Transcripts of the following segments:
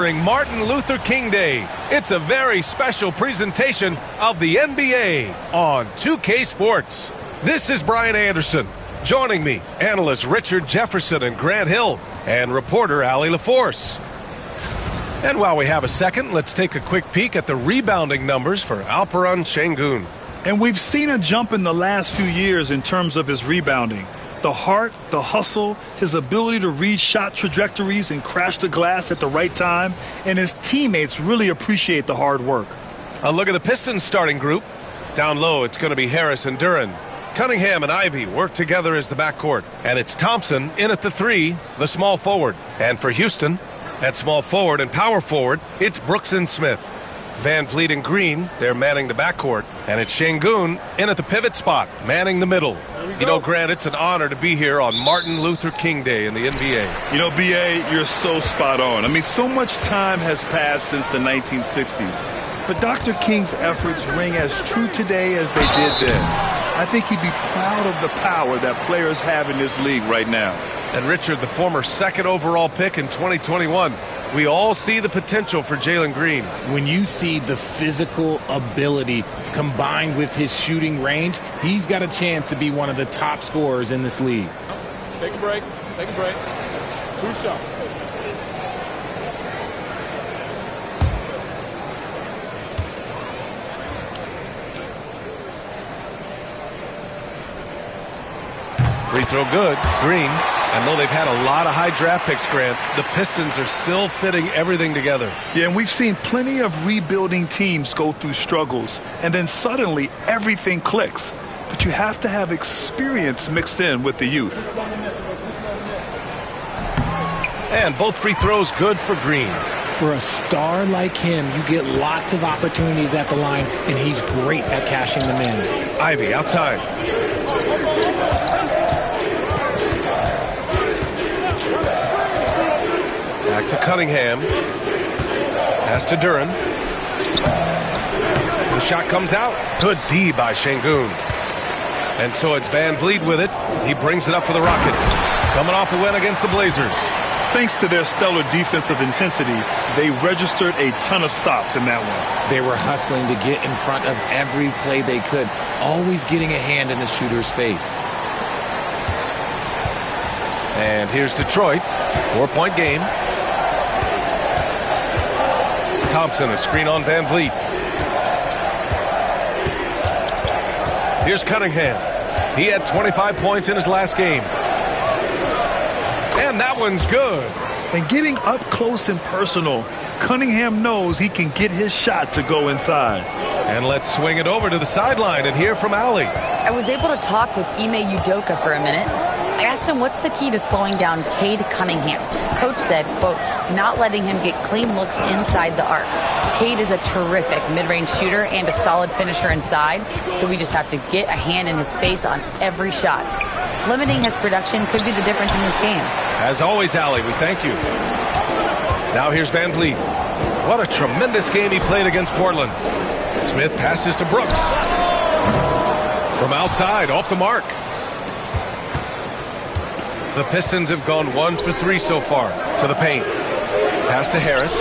Martin Luther King Day. It's a very special presentation of the NBA on 2K Sports. This is Brian Anderson. Joining me, analysts Richard Jefferson and Grant Hill, and reporter Allie LaForce. And while we have a second, let's take a quick peek at the rebounding numbers for Alperen Şengün. And we've seen a jump in the last few years in terms of his rebounding. The heart, the hustle, his ability to read shot trajectories and crash the glass at the right time, and his teammates really appreciate the hard work. A look at the Pistons starting group. Down low, it's going to be Harris and Duren. Cunningham and Ivey work together as the backcourt. And it's Thompson in at the three, the small forward. And for Houston, at small forward and power forward, it's Brooks and Smith. Van Vliet and Green, they're manning the backcourt. And it's Şengün in at the pivot spot, manning the middle. You know, Grant, it's an honor to be here on Martin Luther King Day in the NBA. You know, B.A., you're so spot on. I mean, so much time has passed since the 1960s. But Dr. King's efforts ring as true today as they did then. I think he'd be proud of the power that players have in this league right now. And Richard, the former second overall pick in 2021, we all see the potential for Jalen Green. When you see the physical ability combined with his shooting range, he's got a chance to be one of the top scorers in this league. Take a break. Take a break. 2 shots. Free throw good. Green. And though they've had a lot of high draft picks, Grant, the Pistons are still fitting everything together. Yeah, and we've seen plenty of rebuilding teams go through struggles, and then suddenly everything clicks. But you have to have experience mixed in with the youth. And both free throws good for Green. For a star like him, you get lots of opportunities at the line, and he's great at cashing them in. Ivey outside. Back to Cunningham. Pass to Duren. The shot comes out. Good D by Şengün. And so it's Van Vliet with it. He brings it up for the Rockets. Coming off a win against the Blazers. Thanks to their stellar defensive intensity, they registered a ton of stops in that one. They were hustling to get in front of every play they could, always getting a hand in the shooter's face. And here's Detroit. 4-point game. Thompson, a screen on Van Vliet. Here's Cunningham. He had 25 points in his last game. And that one's good. And getting up close and personal, Cunningham knows he can get his shot to go inside. And let's swing it over to the sideline and hear from Allie. I was able to talk with Ime Udoka for a minute. I asked him what's the key to slowing down Cade Cunningham. Coach said, quote, not letting him get clean looks inside the arc. Cade is a terrific mid-range shooter and a solid finisher inside, so we just have to get a hand in his face on every shot. Limiting his production could be the difference in this game. As always, Allie, we thank you. Now here's Van Vliet. What a tremendous game he played against Portland. Smith passes to Brooks. From outside, off the mark. The Pistons have gone 1 for 3 so far. To the paint. Pass to Harris.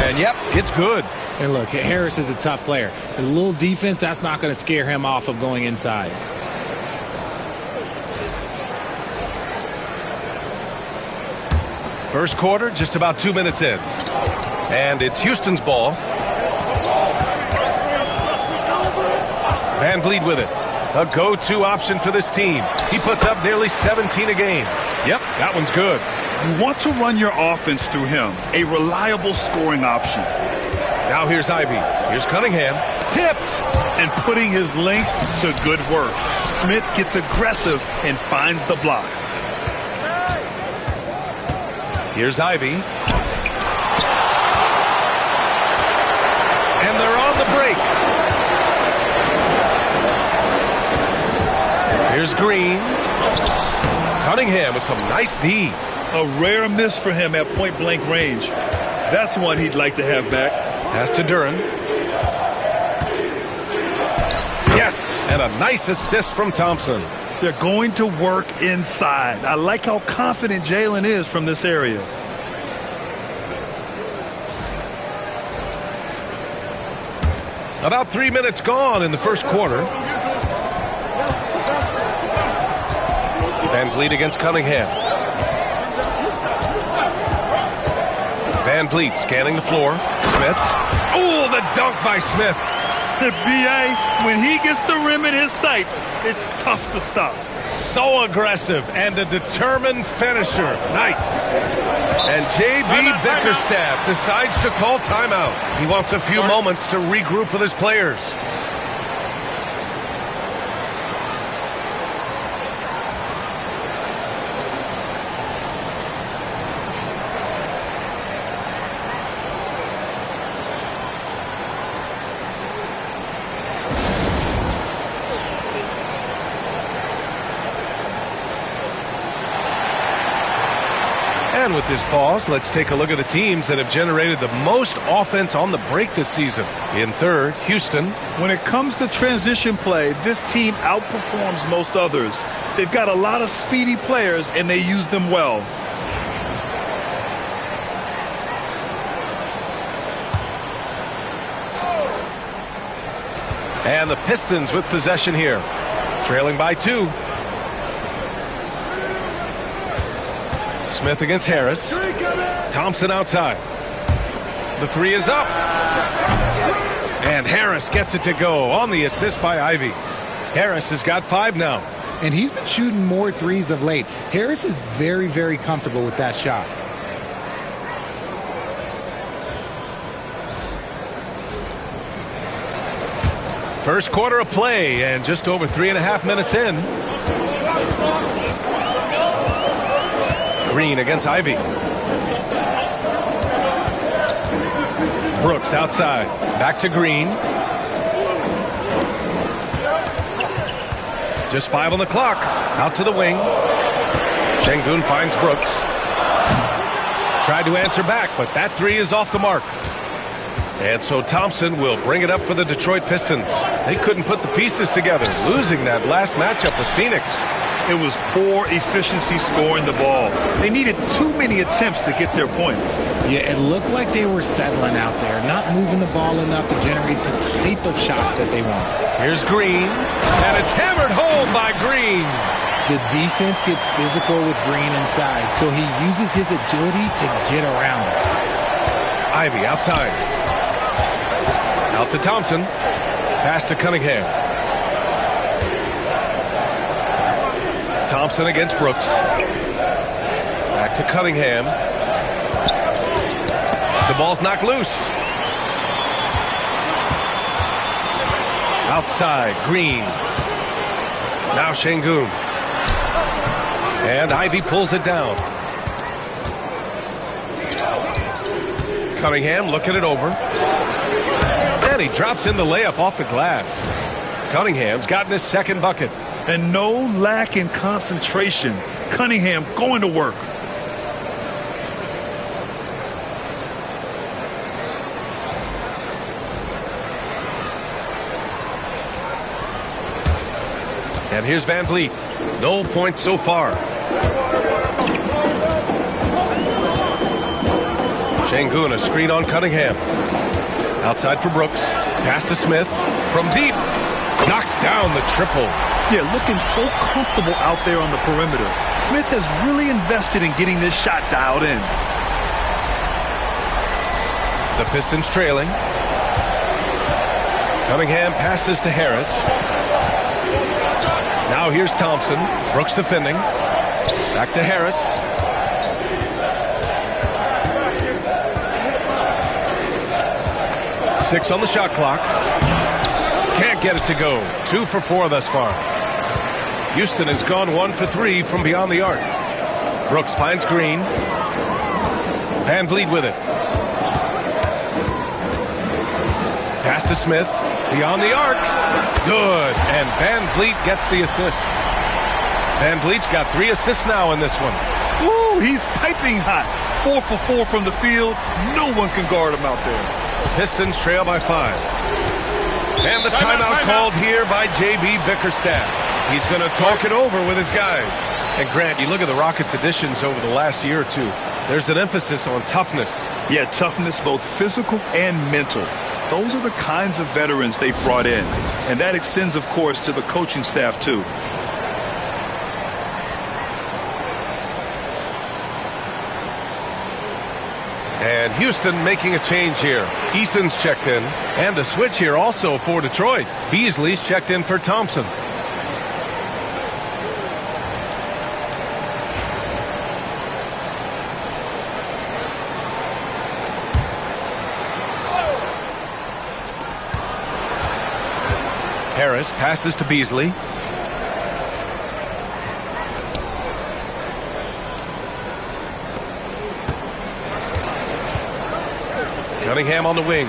And yep, it's good. And look, Harris is a tough player. A little defense, that's not going to scare him off of going inside. First quarter, just about 2 minutes in. And it's Houston's ball. Van Vliet with it. A go-to option for this team. He puts up nearly 17 a game. Yep, that one's good. You want to run your offense through him. A reliable scoring option. Now here's Ivey. Here's Cunningham. Tipped. And putting his length to good work. Smith gets aggressive and finds the block. Here's Ivey. And they're on the break. Here's Green. Cunningham with some nice D. A rare miss for him at point-blank range. That's one he'd like to have back. Pass to Duren. Yes, and a nice assist from Thompson. They're going to work inside. I like how confident Jalen is from this area. About 3 minutes gone in the first quarter. Van Vliet against Cunningham. Van Vliet scanning the floor. Smith. Oh, the dunk by Smith. The B.A., when he gets the rim in his sights, it's tough to stop. So aggressive and a determined finisher. Nice. And J.B. Bickerstaff decides to call timeout. He wants a few moments to regroup with his players. And with this pause, let's take a look at the teams that have generated the most offense on the break this season. In third, Houston. When it comes to transition play, this team outperforms most others. They've got a lot of speedy players, and they use them well. And the Pistons with possession here, trailing by 2. Smith against Harris. Thompson outside. The 3 is up. And Harris gets it to go on the assist by Ivy. Harris has got 5 now. And he's been shooting more threes of late. Harris is very, very comfortable with that shot. First quarter of play and just over 3.5 minutes in. Green against Ivy. Brooks outside. Back to Green. Just 5 on the clock. Out to the wing. Şengün finds Brooks. Tried to answer back, but that 3 is off the mark. And so Thompson will bring it up for the Detroit Pistons. They couldn't put the pieces together, losing that last matchup with Phoenix. It was poor efficiency scoring the ball. They needed too many attempts to get their points. Yeah, it looked like they were settling out there, not moving the ball enough to generate the type of shots that they want. Here's Green, and it's hammered home by Green. The defense gets physical with Green inside, so he uses his agility to get around it. Ivy outside. Out to Thompson. Pass to Cunningham. Thompson against Brooks. Back to Cunningham. The ball's knocked loose. Outside, Green. Now Şengün. And Ivy pulls it down. Cunningham looking it over. And he drops in the layup off the glass. Cunningham's gotten his second bucket. And no lack in concentration. Cunningham going to work. And here's Van Vliet. No points so far. Şengün, a screen on Cunningham. Outside for Brooks. Pass to Smith. From deep. Knocks down the triple. Yeah, looking so comfortable out there on the perimeter. Smith has really invested in getting this shot dialed in. The Pistons trailing. Cunningham passes to Harris. Now here's Thompson. Brooks defending. Back to Harris. Six on the shot clock. Can't get it to go. 2 for 4 thus far. Houston has gone 1 for 3 from beyond the arc. Brooks finds Green. Van Vliet with it. Pass to Smith. Beyond the arc. Good. And Van Vliet gets the assist. Van Vliet's got 3 assists now in this one. Woo, he's piping hot. 4 for 4 from the field. No one can guard him out there. Pistons trail by 5. And the timeout called here by J.B. Bickerstaff. He's going to talk it over with his guys. And Grant, you look at the Rockets' additions over the last year or two. There's an emphasis on toughness. Yeah, toughness, both physical and mental. Those are the kinds of veterans they've brought in. And that extends, of course, to the coaching staff, too. And Houston making a change here. Easton's checked in. And a switch here also for Detroit. Beasley's checked in for Thompson. Harris passes to Beasley. Cunningham on the wing.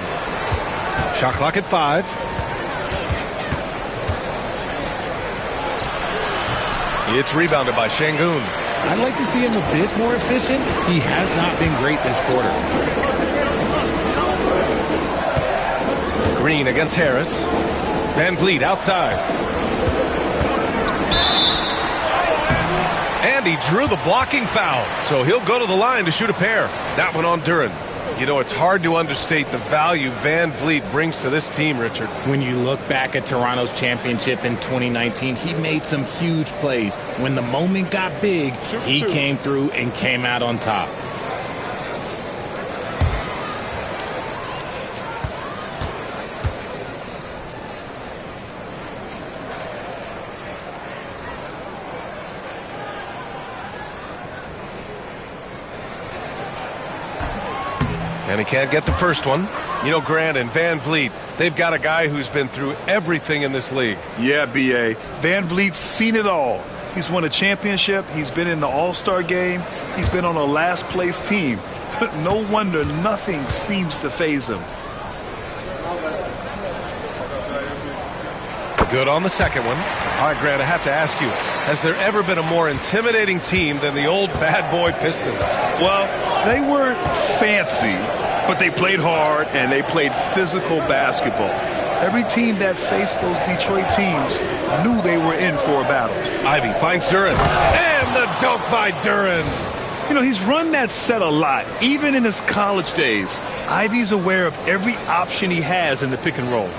Shot clock at 5. It's rebounded by Şengün. I'd like to see him a bit more efficient. He has not been great this quarter. Green against Harris. Van Vliet outside. And he drew the blocking foul. So he'll go to the line to shoot a pair. That one on Duren. You know, it's hard to understate the value Van Vliet brings to this team, Richard. When you look back at Toronto's championship in 2019, he made some huge plays. When the moment got big, he came through and came out on top. And he can't get the first one. You know, Grant and Van Vliet, they've got a guy who's been through everything in this league. Yeah, B.A. Van Vliet's seen it all. He's won a championship. He's been in the All-Star game. He's been on a last-place team. No wonder nothing seems to faze him. Good on the second one. All right, Grant, I have to ask you, has there ever been a more intimidating team than the old bad boy Pistons? Well, they weren't fancy, but they played hard and they played physical basketball. Every team that faced those Detroit teams knew they were in for a battle. Ivy finds Duren. And the dunk by Duren. You know, he's run that set a lot, even in his college days. Ivy's aware of every option he has in the pick and roll.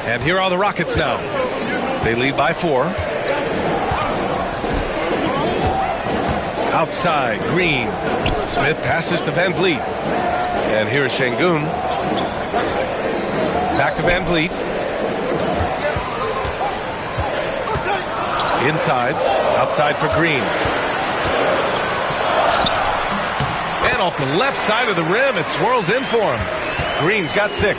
And here are the Rockets now. They lead by 4. Outside, Green. Smith passes to Van Vliet. And here's Şengün. Back to Van Vliet. Inside. Outside for Green. And off the left side of the rim, it swirls in for him. Green's got 6.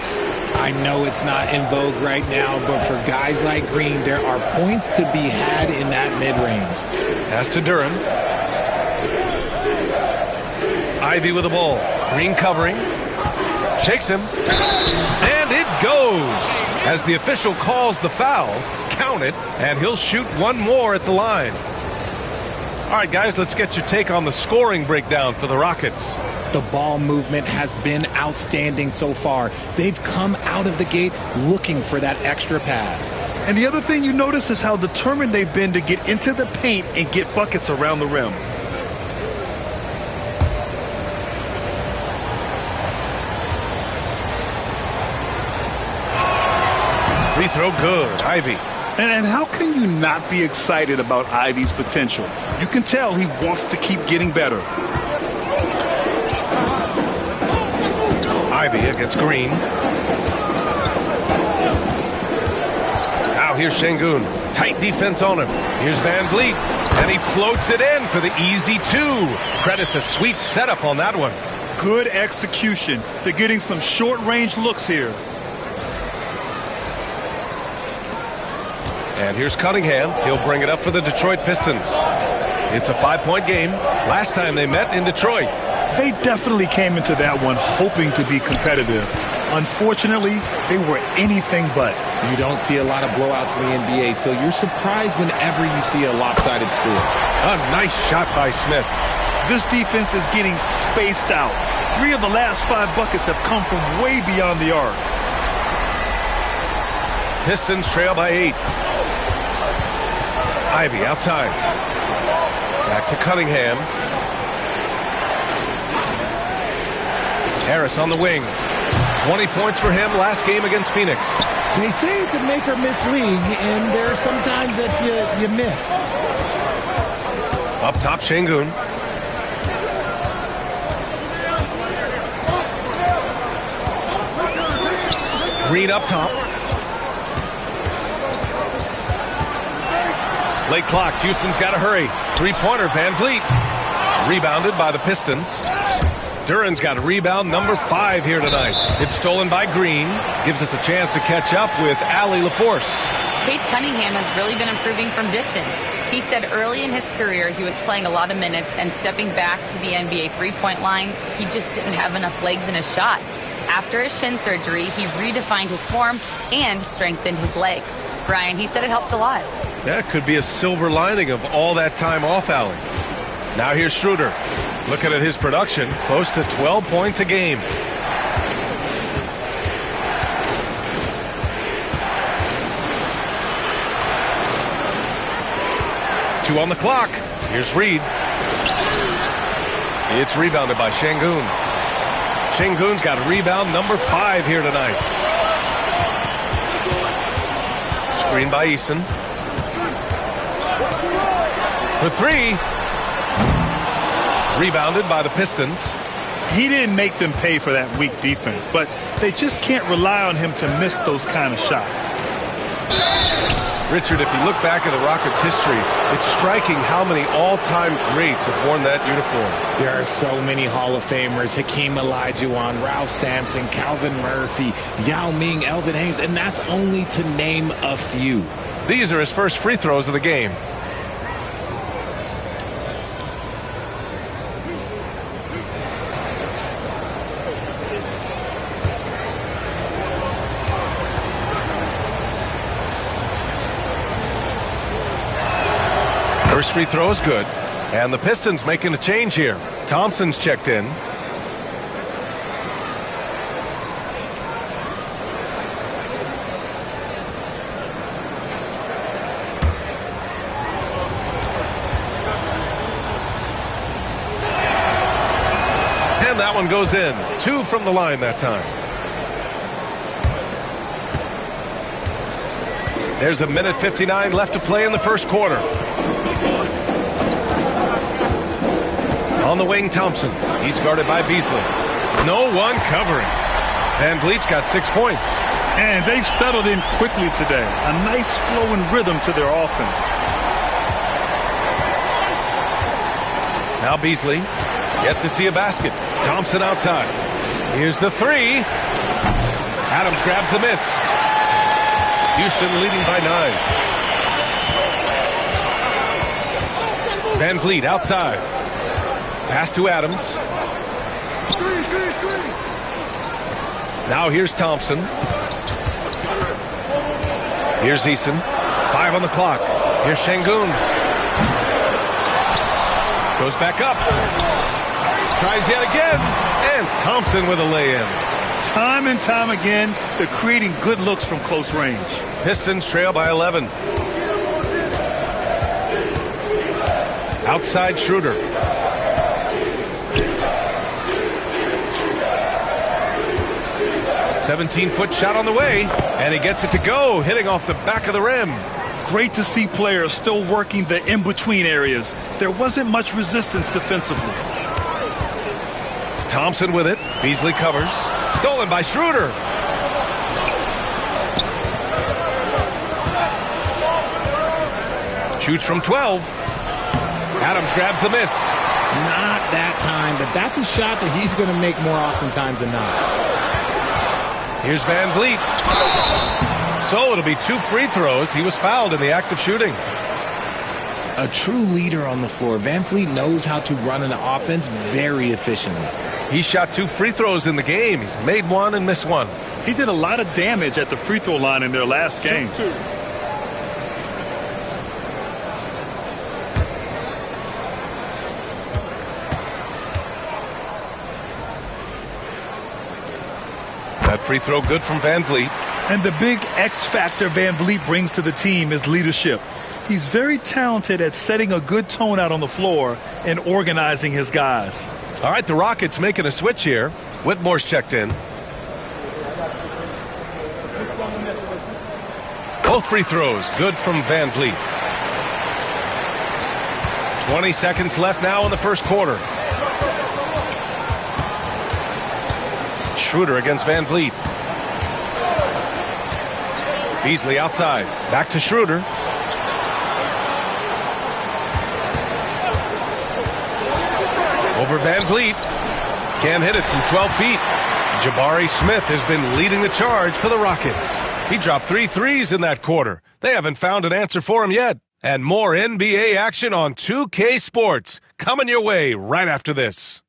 I know it's not in vogue right now, but for guys like Green, there are points to be had in that mid-range. Pass to Duren. Ivy with the ball. Green covering. Shakes him. And it goes. As the official calls the foul, count it, and he'll shoot one more at the line. All right, guys, let's get your take on the scoring breakdown for the Rockets. The ball movement has been outstanding so far. They've come out of the gate looking for that extra pass. And the other thing you notice is how determined they've been to get into the paint and get buckets around the rim. Free throw good. Ivy. And how can you not be excited about Ivy's potential? You can tell he wants to keep getting better. Ivy against Green. Now here's Şengün. Tight defense on him. Here's Van Vliet. And he floats it in for the easy 2. Credit the sweet setup on that one. Good execution. They're getting some short-range looks here. And here's Cunningham. He'll bring it up for the Detroit Pistons. It's a 5-point game. Last time they met in Detroit. They definitely came into that one hoping to be competitive. Unfortunately, they were anything but. You don't see a lot of blowouts in the NBA, so you're surprised whenever you see a lopsided score. A nice shot by Smith. This defense is getting spaced out. 3 of the last 5 buckets have come from way beyond the arc. Pistons trail by 8. Ivy outside. Back to Cunningham. Harris on the wing. 20 points for him last game against Phoenix. They say it's a make or miss league, and there are some times that you miss. Up top, Şengün. Green up top. Late clock. Houston's got to hurry. Three-pointer, Van Vliet. Rebounded by the Pistons. Duren's got a rebound, number 5 here tonight. It's stolen by Green. Gives us a chance to catch up with Allie LaForce. Cade Cunningham has really been improving from distance. He said early in his career he was playing a lot of minutes and stepping back to the NBA three-point line, he just didn't have enough legs in his shot. After his shin surgery, he redefined his form and strengthened his legs. Brian, he said it helped a lot. That could be a silver lining of all that time off, Allie. Now here's Schroeder. Looking at his production, close to 12 points a game. Two on the clock. Here's Reed. It's rebounded by Şengün. Şengün's got a rebound, number 5 here tonight. Screen by Eason. For 3. Rebounded by the Pistons. He didn't make them pay for that weak defense, but they just can't rely on him to miss those kind of shots. Richard, if you look back at the Rockets' history, it's striking how many all-time greats have worn that uniform. There are so many Hall of Famers. Hakeem Olajuwon, Ralph Sampson, Calvin Murphy, Yao Ming, Elvin Hayes, and that's only to name a few. These are his first free throws of the game. First free throw is good. And the Pistons making a change here. Thompson's checked in. And that one goes in. 2 from the line that time. There's a minute 59 left to play in the first quarter. On the wing, Thompson. He's guarded by Beasley. No one covering. Van Vliet's got 6 points. And they've settled in quickly today. A nice flow and rhythm to their offense. Now Beasley. Yet to see a basket. Thompson outside. Here's the 3. Adams grabs the miss. Houston leading by 9. Van Vliet outside. Pass to Adams. Now here's Thompson. Here's Eason. 5 on the clock. Here's Şengün. Goes back up. Tries yet again. And Thompson with a lay-in. Time and time again, they're creating good looks from close range. Pistons trail by 11. Outside Schroeder. "17-foot shot on the way, and he gets it to go, hitting off the back of the rim. Great to see players still working the in-between areas. There wasn't much resistance defensively. Thompson with it. Beasley covers. Stolen by Schroeder. Shoots from 12. Adams grabs the miss. Not that time, but that's a shot that he's going to make more oftentimes than not. Here's Van Vliet. So it'll be 2 free throws. He was fouled in the act of shooting. A true leader on the floor. Van Vliet knows how to run an offense very efficiently. He shot 2 free throws in the game. He's made 1 and missed 1. He did a lot of damage at the free throw line in their last game. That free throw good from Van Vliet. And the big X factor Van Vliet brings to the team is leadership. He's very talented at setting a good tone out on the floor and organizing his guys. All right, the Rockets making a switch here. Whitmore's checked in. Both free throws good from Van Vliet. 20 seconds left now in the first quarter. Schroeder against Van Vliet. Beasley outside. Back to Schroeder. Over Van Vliet. Can't hit it from 12 feet. Jabari Smith has been leading the charge for the Rockets. He dropped 3 threes in that quarter. They haven't found an answer for him yet. And more NBA action on 2K Sports coming your way right after this.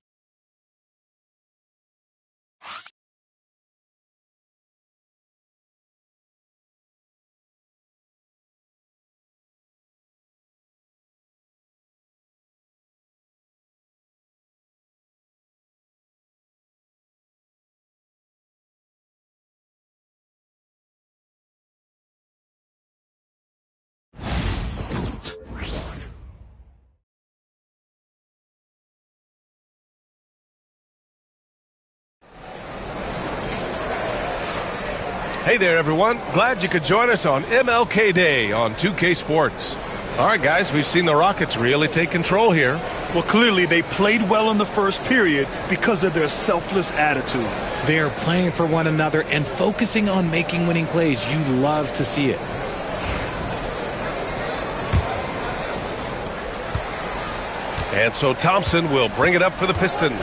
Hey there, everyone. Glad you could join us on MLK Day on 2K Sports. All right, guys, we've seen the Rockets really take control here. Well, clearly they played well in the first period because of their selfless attitude. They are playing for one another and focusing on making winning plays. You love to see it. And so Thompson will bring it up for the Pistons.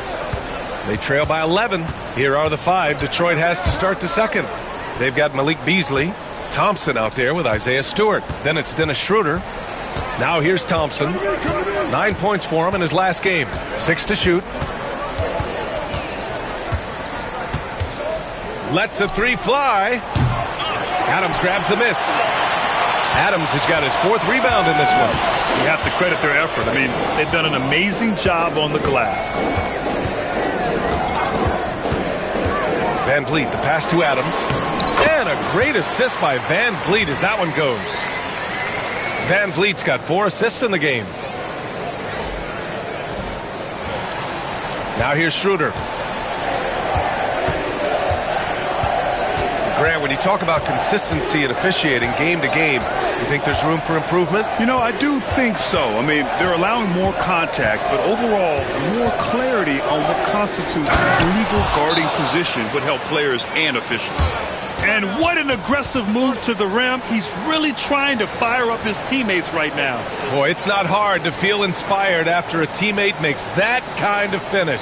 They trail by 11. Here are the 5 Detroit has to start the second. They've got Malik Beasley, Thompson out there with Isaiah Stewart. Then it's Dennis Schroeder. Now here's Thompson. 9 points for him in his last game. 6 to shoot. Lets a 3 fly. Adams grabs the miss. Adams has got his 4th rebound in this one. You have to credit their effort. I mean, they've done an amazing job on the glass. Van Vliet, the pass to Adams. And a great assist by Van Vliet as that one goes. Van Vliet's got 4 assists in the game. Now here's Schroeder. Grant, when you talk about consistency and officiating game to game, you think there's room for improvement? You know, I do think so. I mean, they're allowing more contact, but overall, more clarity on what constitutes legal guarding position would help players and officials. And what an aggressive move to the rim. He's really trying to fire up his teammates right now. Boy, it's not hard to feel inspired after a teammate makes that kind of finish.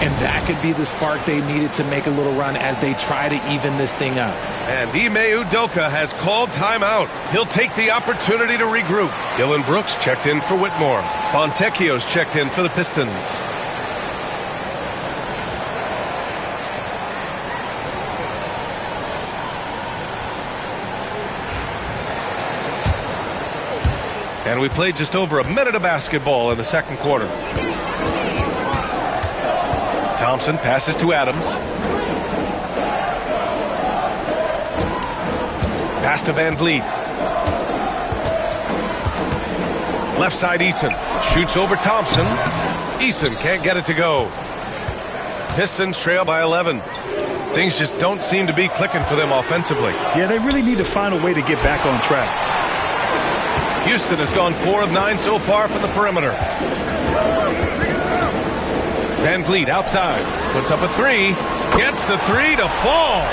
And that could be the spark they needed to make a little run as they try to even this thing up. And Ime Udoka has called timeout. He'll take the opportunity to regroup. Dylan Brooks checked in for Whitmore. Fontecchio's checked in for the Pistons. And we played just over a minute of basketball in the second quarter. Thompson passes to Adams. Pass to Van Vliet. Left side Eason. Shoots over Thompson. Eason can't get it to go. Pistons trail by 11. Things just don't seem to be clicking for them offensively. Yeah, they really need to find a way to get back on track. Houston has gone 4 of 9 so far from the perimeter. Van Vliet outside. Puts up a 3. Gets the 3 to fall.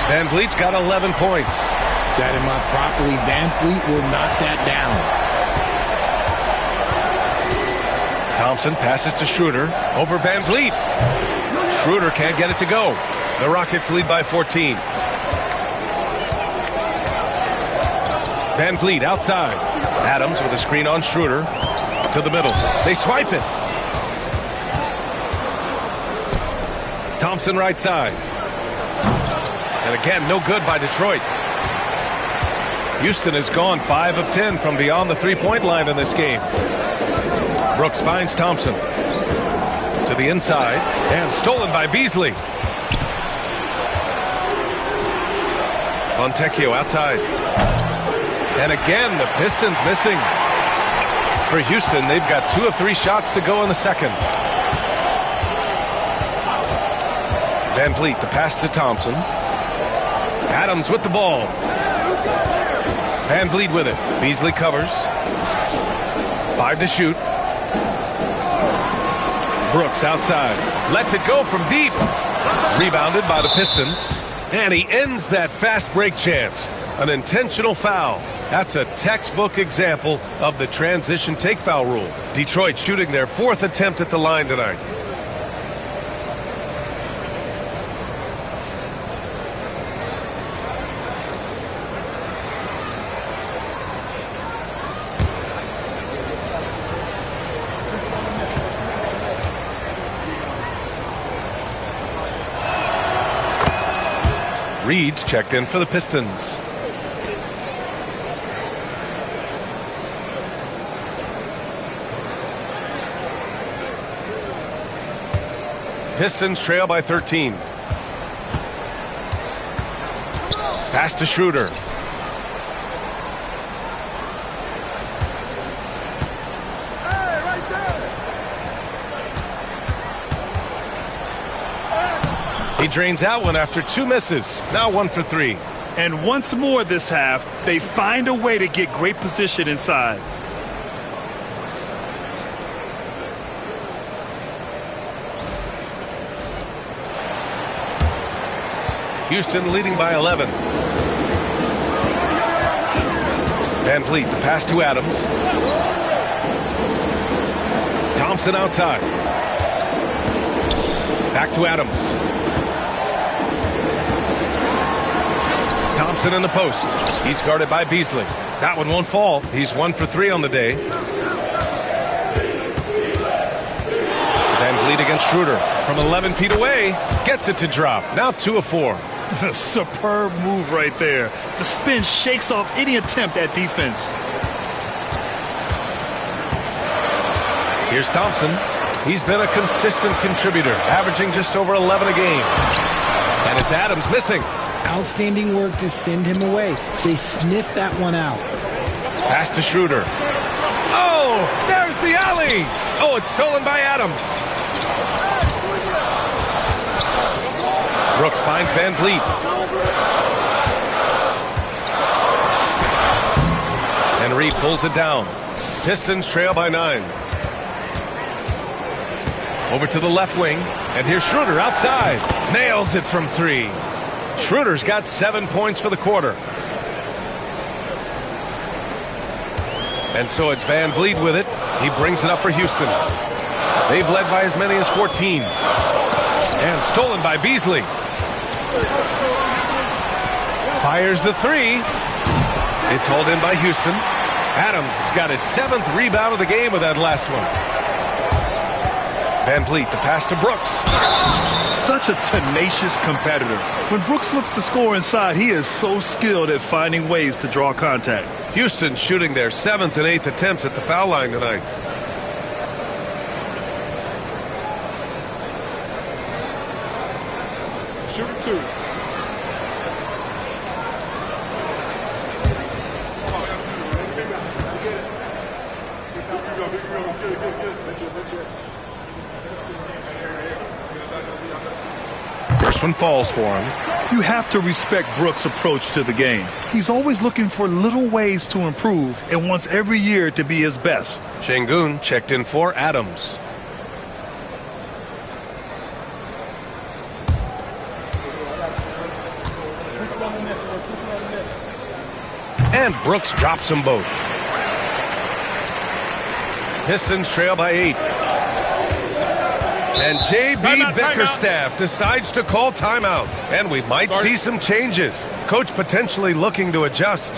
Van Vliet's got 11 points. Set him up properly. Van Vliet will knock that down. Thompson passes to Schroeder. Over Van Vliet. Schroeder can't get it to go. The Rockets lead by 14. Van Vliet outside. Adams with a screen on Schroeder. To the middle. They swipe it. Thompson right side. And again, no good by Detroit. Houston has gone 5 of 10 from beyond the three-point line in this game. Brooks finds Thompson. To the inside. And stolen by Beasley. Fontecchio outside. And again, the Pistons missing. For Houston, they've got 2 of 3 shots to go in the second. Van Vliet, the pass to Thompson. Adams with the ball. Van Vliet with it. Beasley covers. 5 to shoot. Brooks outside. Lets it go from deep. Rebounded by the Pistons. And he ends that fast break chance. An intentional foul. That's a textbook example of the transition take foul rule. Detroit shooting their 4th attempt at the line tonight. Reed's checked in for the Pistons. Pistons trail by 13. Pass to Schroeder. He drains out one after 2 misses. Now 1 for 3. And once more this half, they find a way to get great position inside. Houston leading by 11. Van Vliet, the pass to Adams. Thompson outside. Back to Adams. Thompson in the post. He's guarded by Beasley. That one won't fall. He's 1 for 3 on the day. Van Vliet against Schroeder. From 11 feet away. Gets it to drop. Now 2 of 4. Superb move right there. The spin shakes off any attempt at defense. Here's Thompson. He's been a consistent contributor, averaging just over 11 a game. And it's Adams missing. Outstanding work to send him away. They sniffed that one out. Pass to Schroeder. Oh, there's the alley. Oh, it's stolen by Adams. Brooks finds Van Vliet. And Reed pulls it down. Pistons trail by 9. Over to the left wing. And here's Schroeder outside. Nails it from 3. Schroeder's got 7 points for the quarter. And so it's Van Vliet with it. He brings it up for Houston. They've led by as many as 14. And stolen by Beasley. Fires the 3. It's hauled in by Houston. Adams has got his 7th rebound of the game with that last one. Van Vliet, the pass to Brooks. Such a tenacious competitor. When Brooks looks to score inside, he is so skilled at finding ways to draw contact. Houston shooting their 7th and 8th attempts at the foul line tonight. Shooting 2. First one falls for him. You have to respect Brooks' approach to the game. He's always looking for little ways to improve and wants every year to be his best. Şengün checked in for Adams. And Brooks drops them both. Pistons trail by 8. And J.B. Bickerstaff decides to call timeout. And we might see some changes. Coach potentially looking to adjust.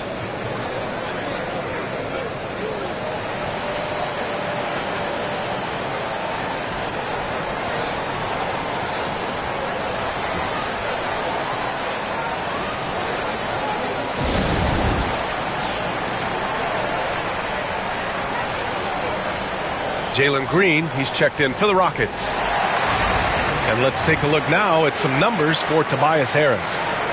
Jalen Green, he's checked in for the Rockets. And let's take a look now at some numbers for Tobias Harris.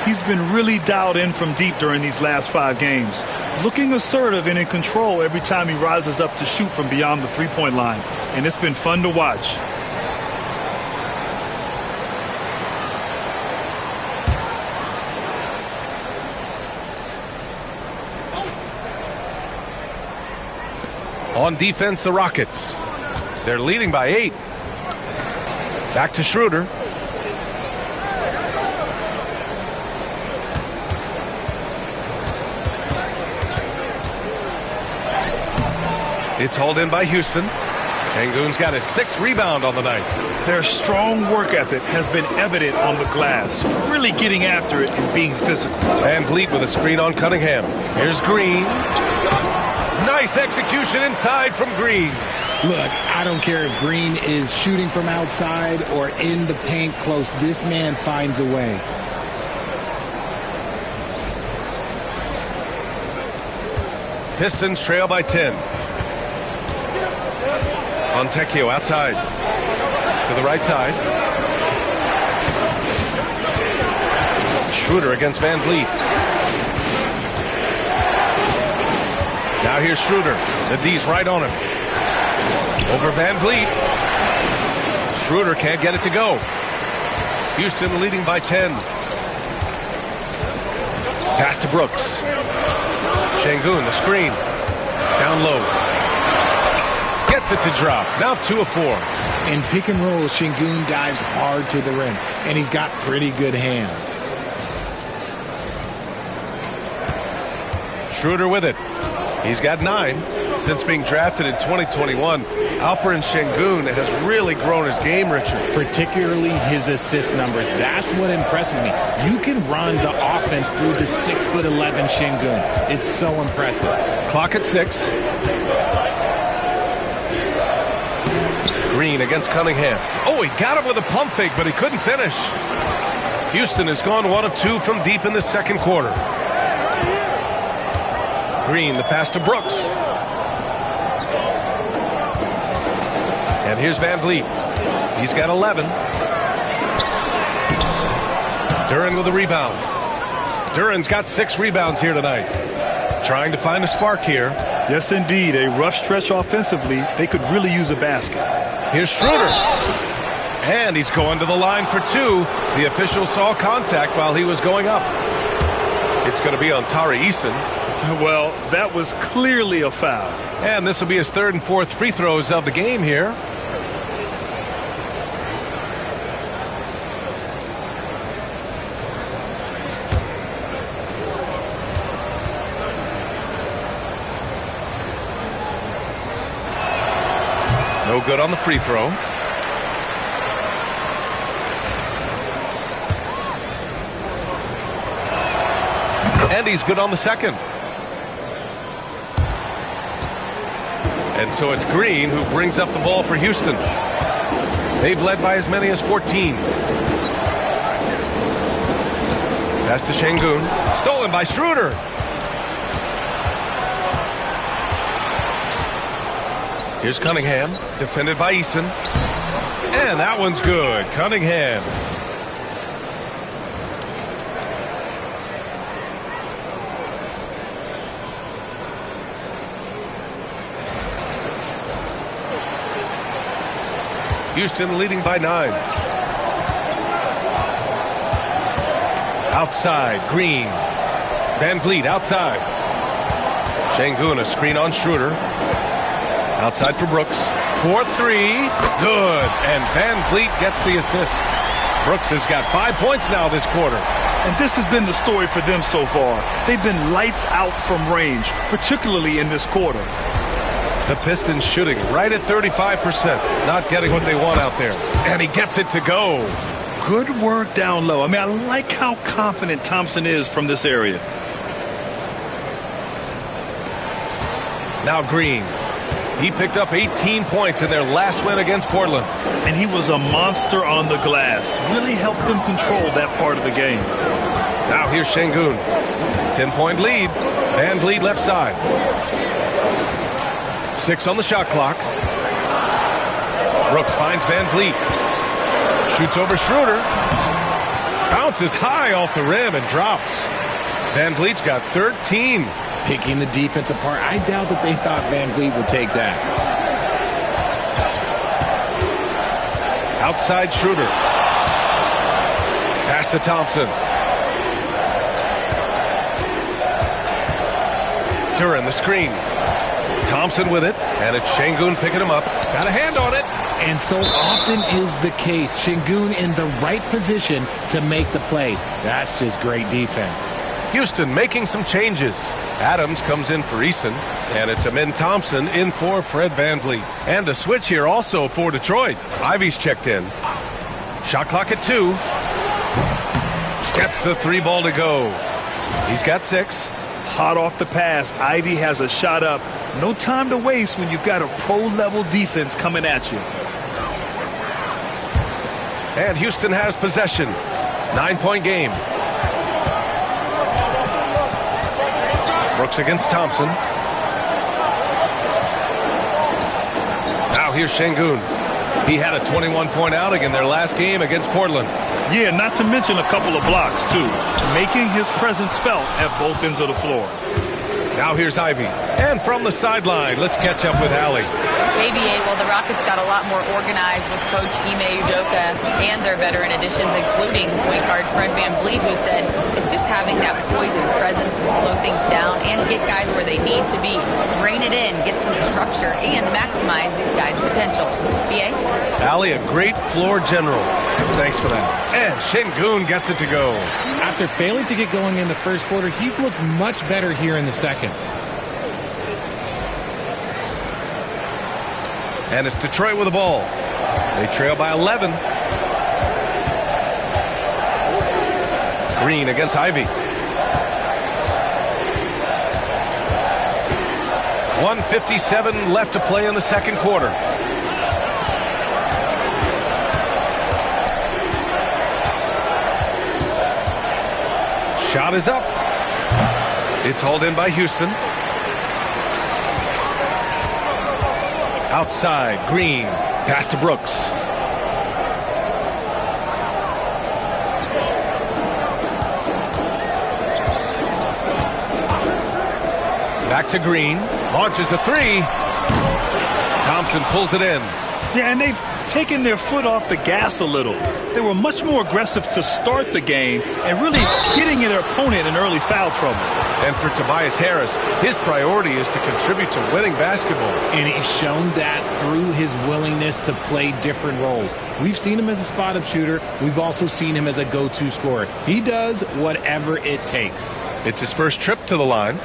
He's been really dialed in from deep during these last 5 games. Looking assertive and in control every time he rises up to shoot from beyond the three-point line. And it's been fun to watch. On defense, the Rockets. They're leading by 8. Back to Schroeder. It's hauled in by Houston. Şengün's got his 6th rebound on the night. Their strong work ethic has been evident on the glass, really getting after it and being physical. Van Vliet with a screen on Cunningham. Here's Green. Nice execution inside from Green. Look, I don't care if Green is shooting from outside or in the paint close. This man finds a way. Pistons trail by 10. Fontecchio outside. To the right side. Schroeder against Van Vliet. Now here's Schroeder. The D's right on him. Over Van Vliet. Schroeder can't get it to go. Houston leading by 10. Pass to Brooks. Şengün, the screen. Down low. Gets it to drop. Now 2 of 4. In pick and roll, Şengün dives hard to the rim, and he's got pretty good hands. Schroeder with it. He's got 9. Since being drafted in 2021, Alperen Şengün has really grown his game, Richard. Particularly his assist numbers. That's what impresses me. You can run the offense through the 6'11" Şengün. It's so impressive. Clock at 6. Green against Cunningham. Oh, he got him with a pump fake, but he couldn't finish. Houston has gone 1 of 2 from deep in the second quarter. Green, the pass to Brooks. And here's Van Vliet. He's got 11. Duren with a rebound. Duren's got 6 rebounds here tonight. Trying to find a spark here. Yes, indeed. A rough stretch offensively. They could really use a basket. Here's Schroeder. And he's going to the line for 2. The official saw contact while he was going up. It's going to be on Tari Eason. Well, that was clearly a foul. And this will be his 3rd and 4th free throws of the game here. No good on the free throw. And he's good on the second. And so it's Green who brings up the ball for Houston. They've led by as many as 14. Pass to Şengün. Stolen by Schroeder. Here's Cunningham, defended by Eason. And that one's good. Cunningham. Houston leading by 9. Outside, Green. Van Vliet outside. Şengün, a screen on Schroeder. Outside for Brooks. 4-3. Good. And Van Vliet gets the assist. Brooks has got 5 points now this quarter. And this has been the story for them so far. They've been lights out from range, particularly in this quarter. The Pistons shooting right at 35%. Not getting what they want out there. And he gets it to go. Good work down low. I mean, I like how confident Thompson is from this area. Now Green. He picked up 18 points in their last win against Portland. And he was a monster on the glass. Really helped them control that part of the game. Now here's Şengün. 10-point lead. Van Vliet left side. 6 on the shot clock. Brooks finds Van Vliet. Shoots over Schroeder. Bounces high off the rim and drops. Van Vliet's got 13. Picking the defense apart. I doubt that they thought Van Vliet would take that. Outside Schroeder. Pass to Thompson. Duran the screen. Thompson with it, and it's Şengün picking him up. Got a hand on it. And so often is the case. Şengün in the right position to make the play. That's just great defense. Houston making some changes. Adams comes in for Eason, and it's Amin Thompson in for Fred VanVleet. And a switch here also for Detroit. Ivy's checked in. Shot clock at 2. Gets the 3 ball to go. He's got 6. Hot off the pass. Ivy has a shot up. No time to waste when you've got a pro-level defense coming at you. And Houston has possession. 9-point game. Brooks against Thompson. Now here's Şengün. He had a 21-point outing in their last game against Portland. Yeah, not to mention a couple of blocks, too. Making his presence felt at both ends of the floor. Now here's Ivy. And from the sideline, let's catch up with Allie. ABA, well, the Rockets got a lot more organized with Coach Ime Udoka and their veteran additions, including point guard Fred VanVleet, who said it's just having that poise and presence to slow things down and get guys where they need to be. Rein it in, get some structure, and maximize these guys' potential. BA? Allie, a great floor general. Thanks for that. And Şengün gets it to go. After failing to get going in the first quarter, he's looked much better here in the second. And it's Detroit with the ball. They trail by 11. Green against Ivy. 1:57 left to play in the second quarter. Shot is up. It's hauled in by Houston. Outside, Green. Pass to Brooks. Back to Green. Launches a 3. Thompson pulls it in. Yeah, and they've taken their foot off the gas a little. They were much more aggressive to start the game and really getting their opponent in early foul trouble. And for Tobias Harris, his priority is to contribute to winning basketball. And he's shown that through his willingness to play different roles. We've seen him as a spot-up shooter. We've also seen him as a go-to scorer. He does whatever it takes. It's his first trip to the line.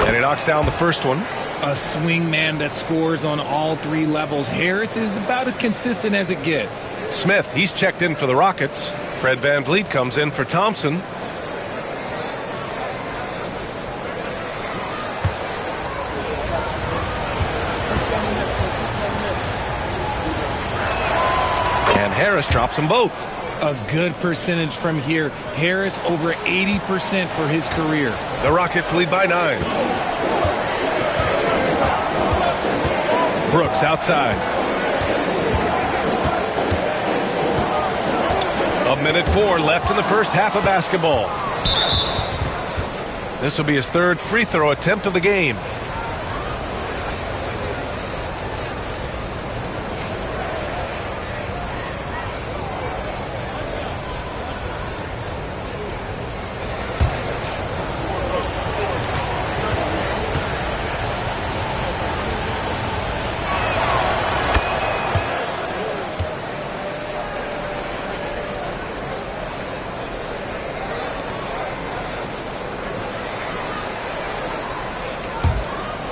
And he knocks down the first one. A swing man that scores on all 3 levels. Harris is about as consistent as it gets. Smith, he's checked in for the Rockets. Fred VanVleet comes in for Thompson. And Harris drops them both. A good percentage from here. Harris over 80% for his career. The Rockets lead by 9. Brooks outside. 1:04 left in the first half of basketball. This will be his 3rd free throw attempt of the game.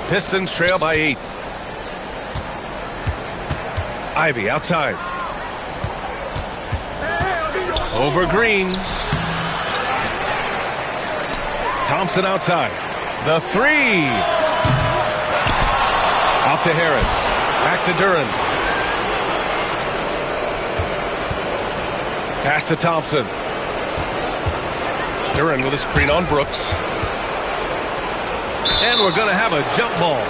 Pistons trail by 8. Ivy outside. Over Green. Thompson outside. The 3. Out to Harris. Back to Duran. Pass to Thompson. Duran with a screen on Brooks. And we're going to have a jump ball.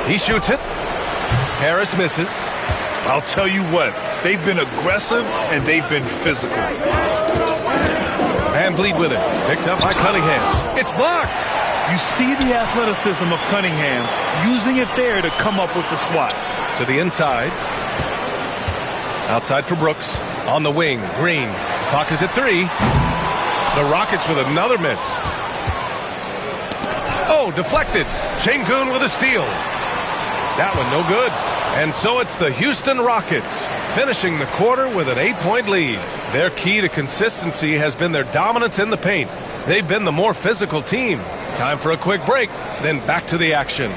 He shoots it. Harris misses. I'll tell you what, they've been aggressive and they've been physical. Van Vliet with it. Picked up by Cunningham. It's blocked. You see the athleticism of Cunningham using it there to come up with the swat. To the inside. Outside for Brooks. On the wing, Green. Clock is at 3. The Rockets with another miss. Oh, deflected. Şengün with a steal. That one no good. And so it's the Houston Rockets finishing the quarter with an 8-point lead. Their key to consistency has been their dominance in the paint. They've been the more physical team. Time for a quick break, then back to the action.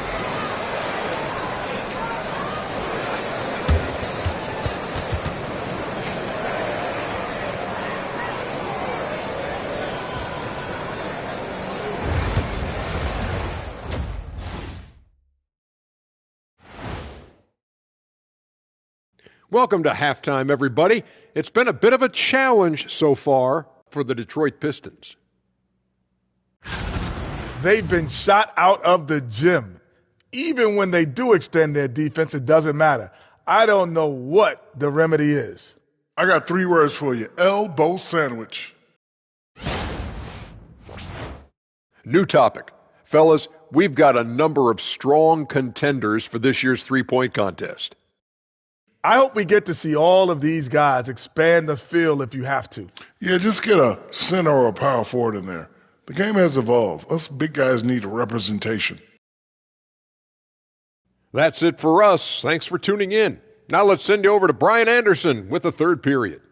Welcome to halftime, everybody. It's been a bit of a challenge so far for the Detroit Pistons. They've been shot out of the gym. Even when they do extend their defense, it doesn't matter. I don't know what the remedy is. I got 3 words for you. Elbow sandwich. New topic. Fellas, we've got a number of strong contenders for this year's three-point contest. I hope we get to see all of these guys expand the field if you have to. Yeah, just get a center or a power forward in there. The game has evolved. Us big guys need a representation. That's it for us. Thanks for tuning in. Now let's send you over to Brian Anderson with the third period.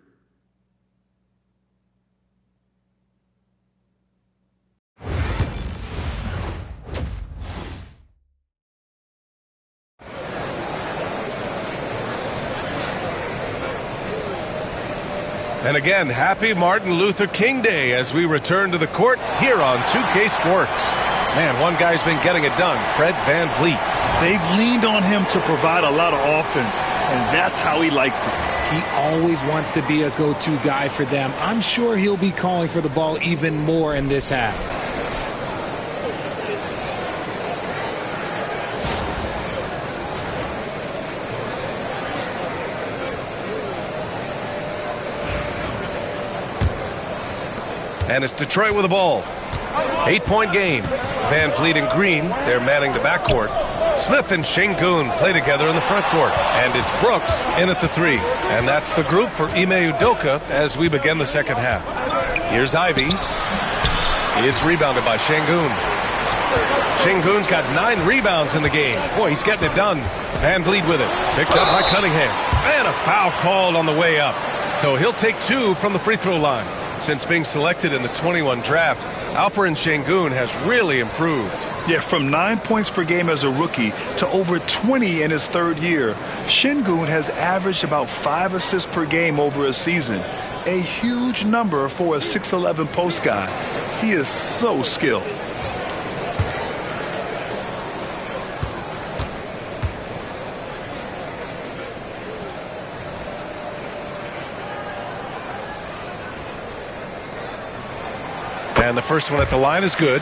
And again, happy Martin Luther King Day as we return to the court here on 2K Sports. Man, one guy's been getting it done, Fred Van Vliet. They've leaned on him to provide a lot of offense, and that's how he likes it. He always wants to be a go-to guy for them. I'm sure he'll be calling for the ball even more in this half. And it's Detroit with the ball. 8-point game. Van Vliet and Green, they're manning the backcourt. Smith and Şengün play together in the front court. And it's Brooks in at the 3. And that's the group for Ime Udoka as we begin the second half. Here's Ivy. It's rebounded by Şengün. Şengün's got 9 rebounds in the game. Boy, he's getting it done. Van Vliet with it. Picked up by Cunningham. And a foul called on the way up. So he'll take 2 from the free throw line. Since being selected in the 21 draft, Alperen Şengün has really improved. Yeah, from 9 points per game as a rookie to over 20 in his third year, Şengün has averaged about 5 assists per game over a season. A huge number for a 6'11 post guy. He is so skilled. And the first one at the line is good.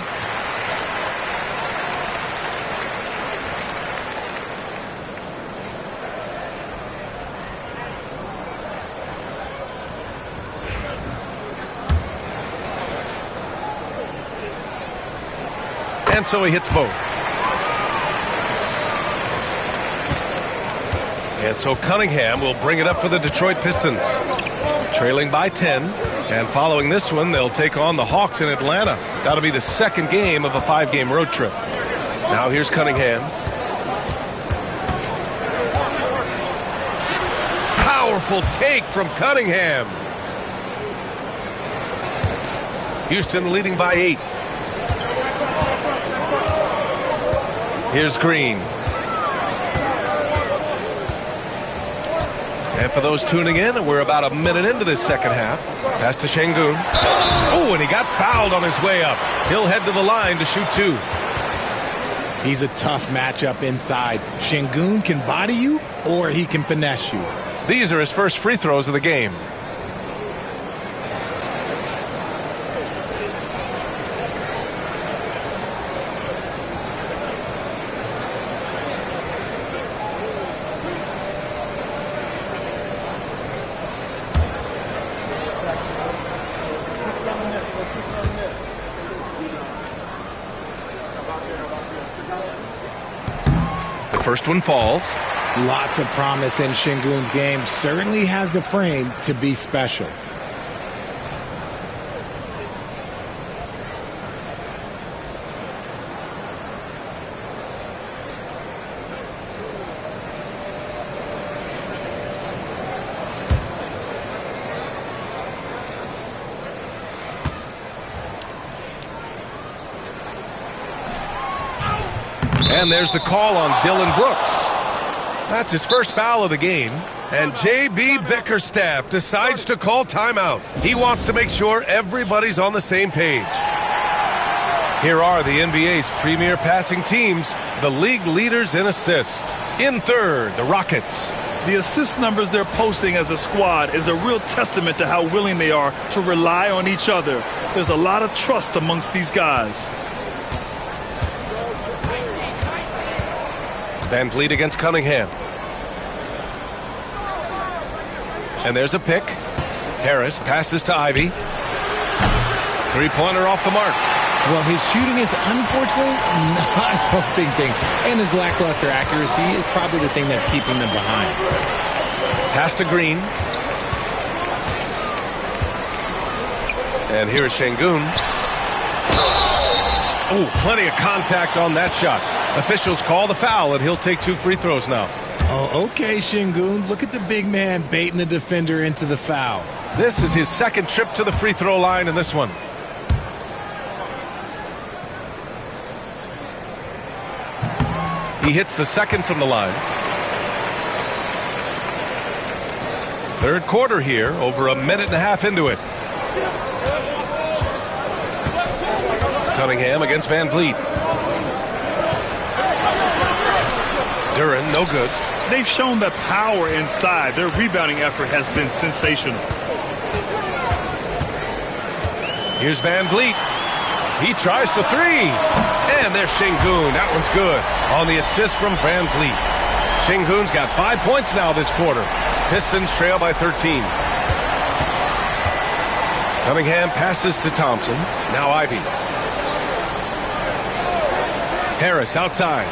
And so he hits both. And so Cunningham will bring it up for the Detroit Pistons. Trailing by 10. And following this one, they'll take on the Hawks in Atlanta. That'll be the second game of a 5-game road trip. Now here's Cunningham. Powerful take from Cunningham. Houston leading by 8. Here's Green. And for those tuning in, we're about a minute into this second half. Pass to Şengün. Oh, and he got fouled on his way up. He'll head to the line to shoot 2. He's a tough matchup inside. Şengün can body you, or he can finesse you. These are his first free throws of the game. First one falls. Lots of promise in Şengün's game. Certainly has the frame to be special. And there's the call on Dylan Brooks. That's his first foul of the game. And J.B. Bickerstaff decides to call timeout. He wants to make sure everybody's on the same page. Here are the NBA's premier passing teams, the league leaders in assists. In third, the Rockets. The assist numbers they're posting as a squad is a real testament to how willing they are to rely on each other. There's a lot of trust amongst these guys. Van Vliet against Cunningham. And there's a pick. Harris passes to Ivy. Three-pointer off the mark. Well, his shooting is unfortunately not helping things. And his lackluster accuracy is probably the thing that's keeping them behind. Pass to Green. And here's Şengün. Oh, plenty of contact on that shot. Officials call the foul, and he'll take 2 free throws now. Oh, okay, Şengün. Look at the big man baiting the defender into the foul. This is his second trip to the free throw line in this one. He hits the second from the line. Third quarter here, over a minute and a half into it. Cunningham against Van Vliet. Duren, no good. They've shown the power inside. Their rebounding effort has been sensational. Here's Van Vliet. He tries for 3. And there's Şengün. That one's good. On the assist from Van Vliet. Şengün's got 5 points now this quarter. Pistons trail by 13. Cunningham passes to Thompson. Now Ivy. Harris outside.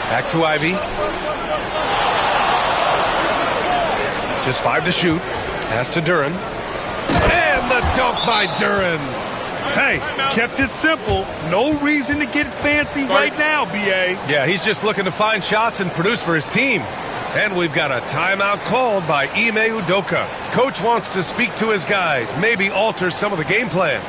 Back to Ivy. Just 5 to shoot. Pass to Duren. And the dunk by Duren. Hey, kept it simple. No reason to get fancy right now, B.A. Yeah, he's just looking to find shots and produce for his team. And we've got a timeout called by Ime Udoka. Coach wants to speak to his guys, maybe alter some of the game plan.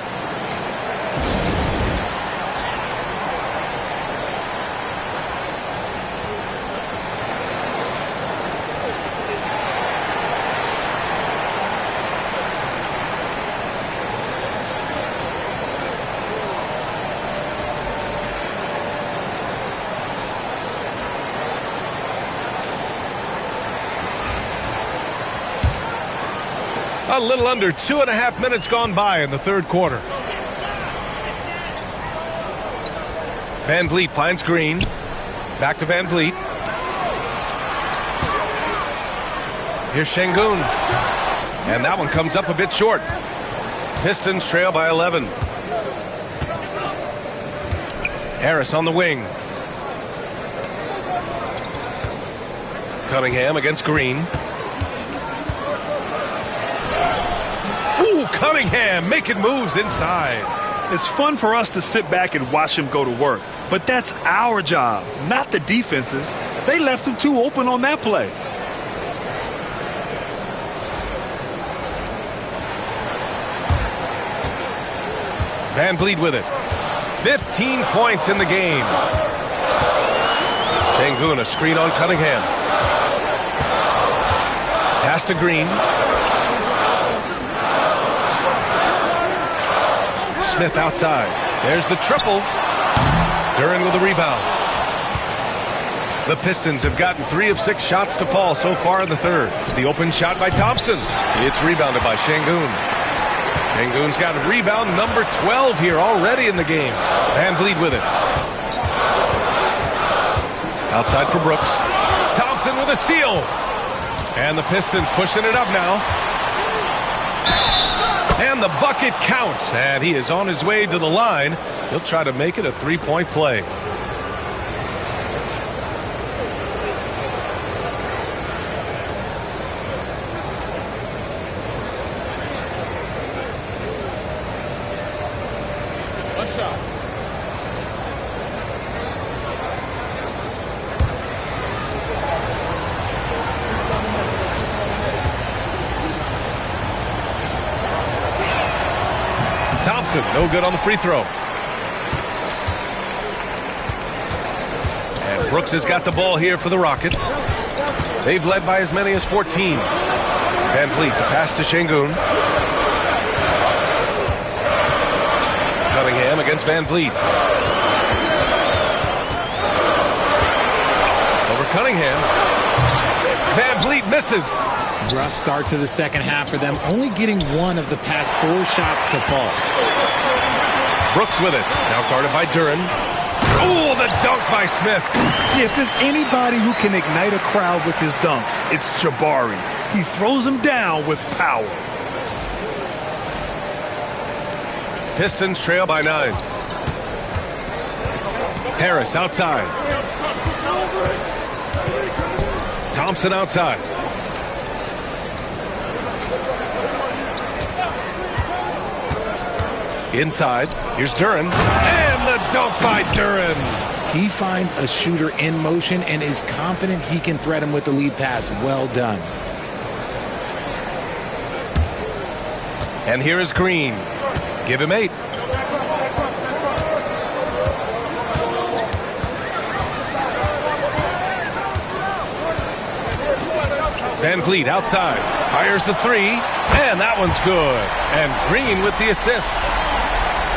A little under 2.5 minutes gone by in the third quarter. Van Vliet finds Green. Back to Van Vliet. Here's Şengün. And that one comes up a bit short. Pistons trail by 11. Harris on the wing. Cunningham against Green. Ooh, Cunningham making moves inside. It's fun for us to sit back and watch him go to work. But that's our job, not the defense's. They left him too open on that play. Van Vliet with it. 15 points in the game. Şengün, a screen on Cunningham. Pass to Green. Smith outside. There's the triple. Duren with a rebound. The Pistons have gotten 3 of 6 shots to fall so far in the third. The open shot by Thompson. It's rebounded by Şengün. Şengün's got a rebound number 12 here already in the game. Van Vliet with it. Outside for Brooks. Thompson with a steal. And the Pistons pushing it up now. And the bucket counts. And he is on his way to the line. He'll try to make it a 3-point play. One shot. Thompson, no good on the free throw. And Brooks has got the ball here for the Rockets. They've led by as many as 14. Van Vliet, the pass to Şengün. Cunningham against Van Vliet. Over Cunningham. Van Vliet misses. Rough start to the second half for them, only getting 1 of the past 4 shots to fall. Brooks with it. Now guarded by Duren. Oh, the dunk by Smith. Yeah, if there's anybody who can ignite a crowd with his dunks, it's Jabari. He throws them down with power. Pistons trail by 9. Harris outside. Thompson outside. Inside, here's Duren, and the dunk by Duren. He finds a shooter in motion and is confident he can thread him with the lead pass. Well done. And here is Green. Give him 8. Van Vliet outside, fires the 3, and that one's good. And Green with the assist.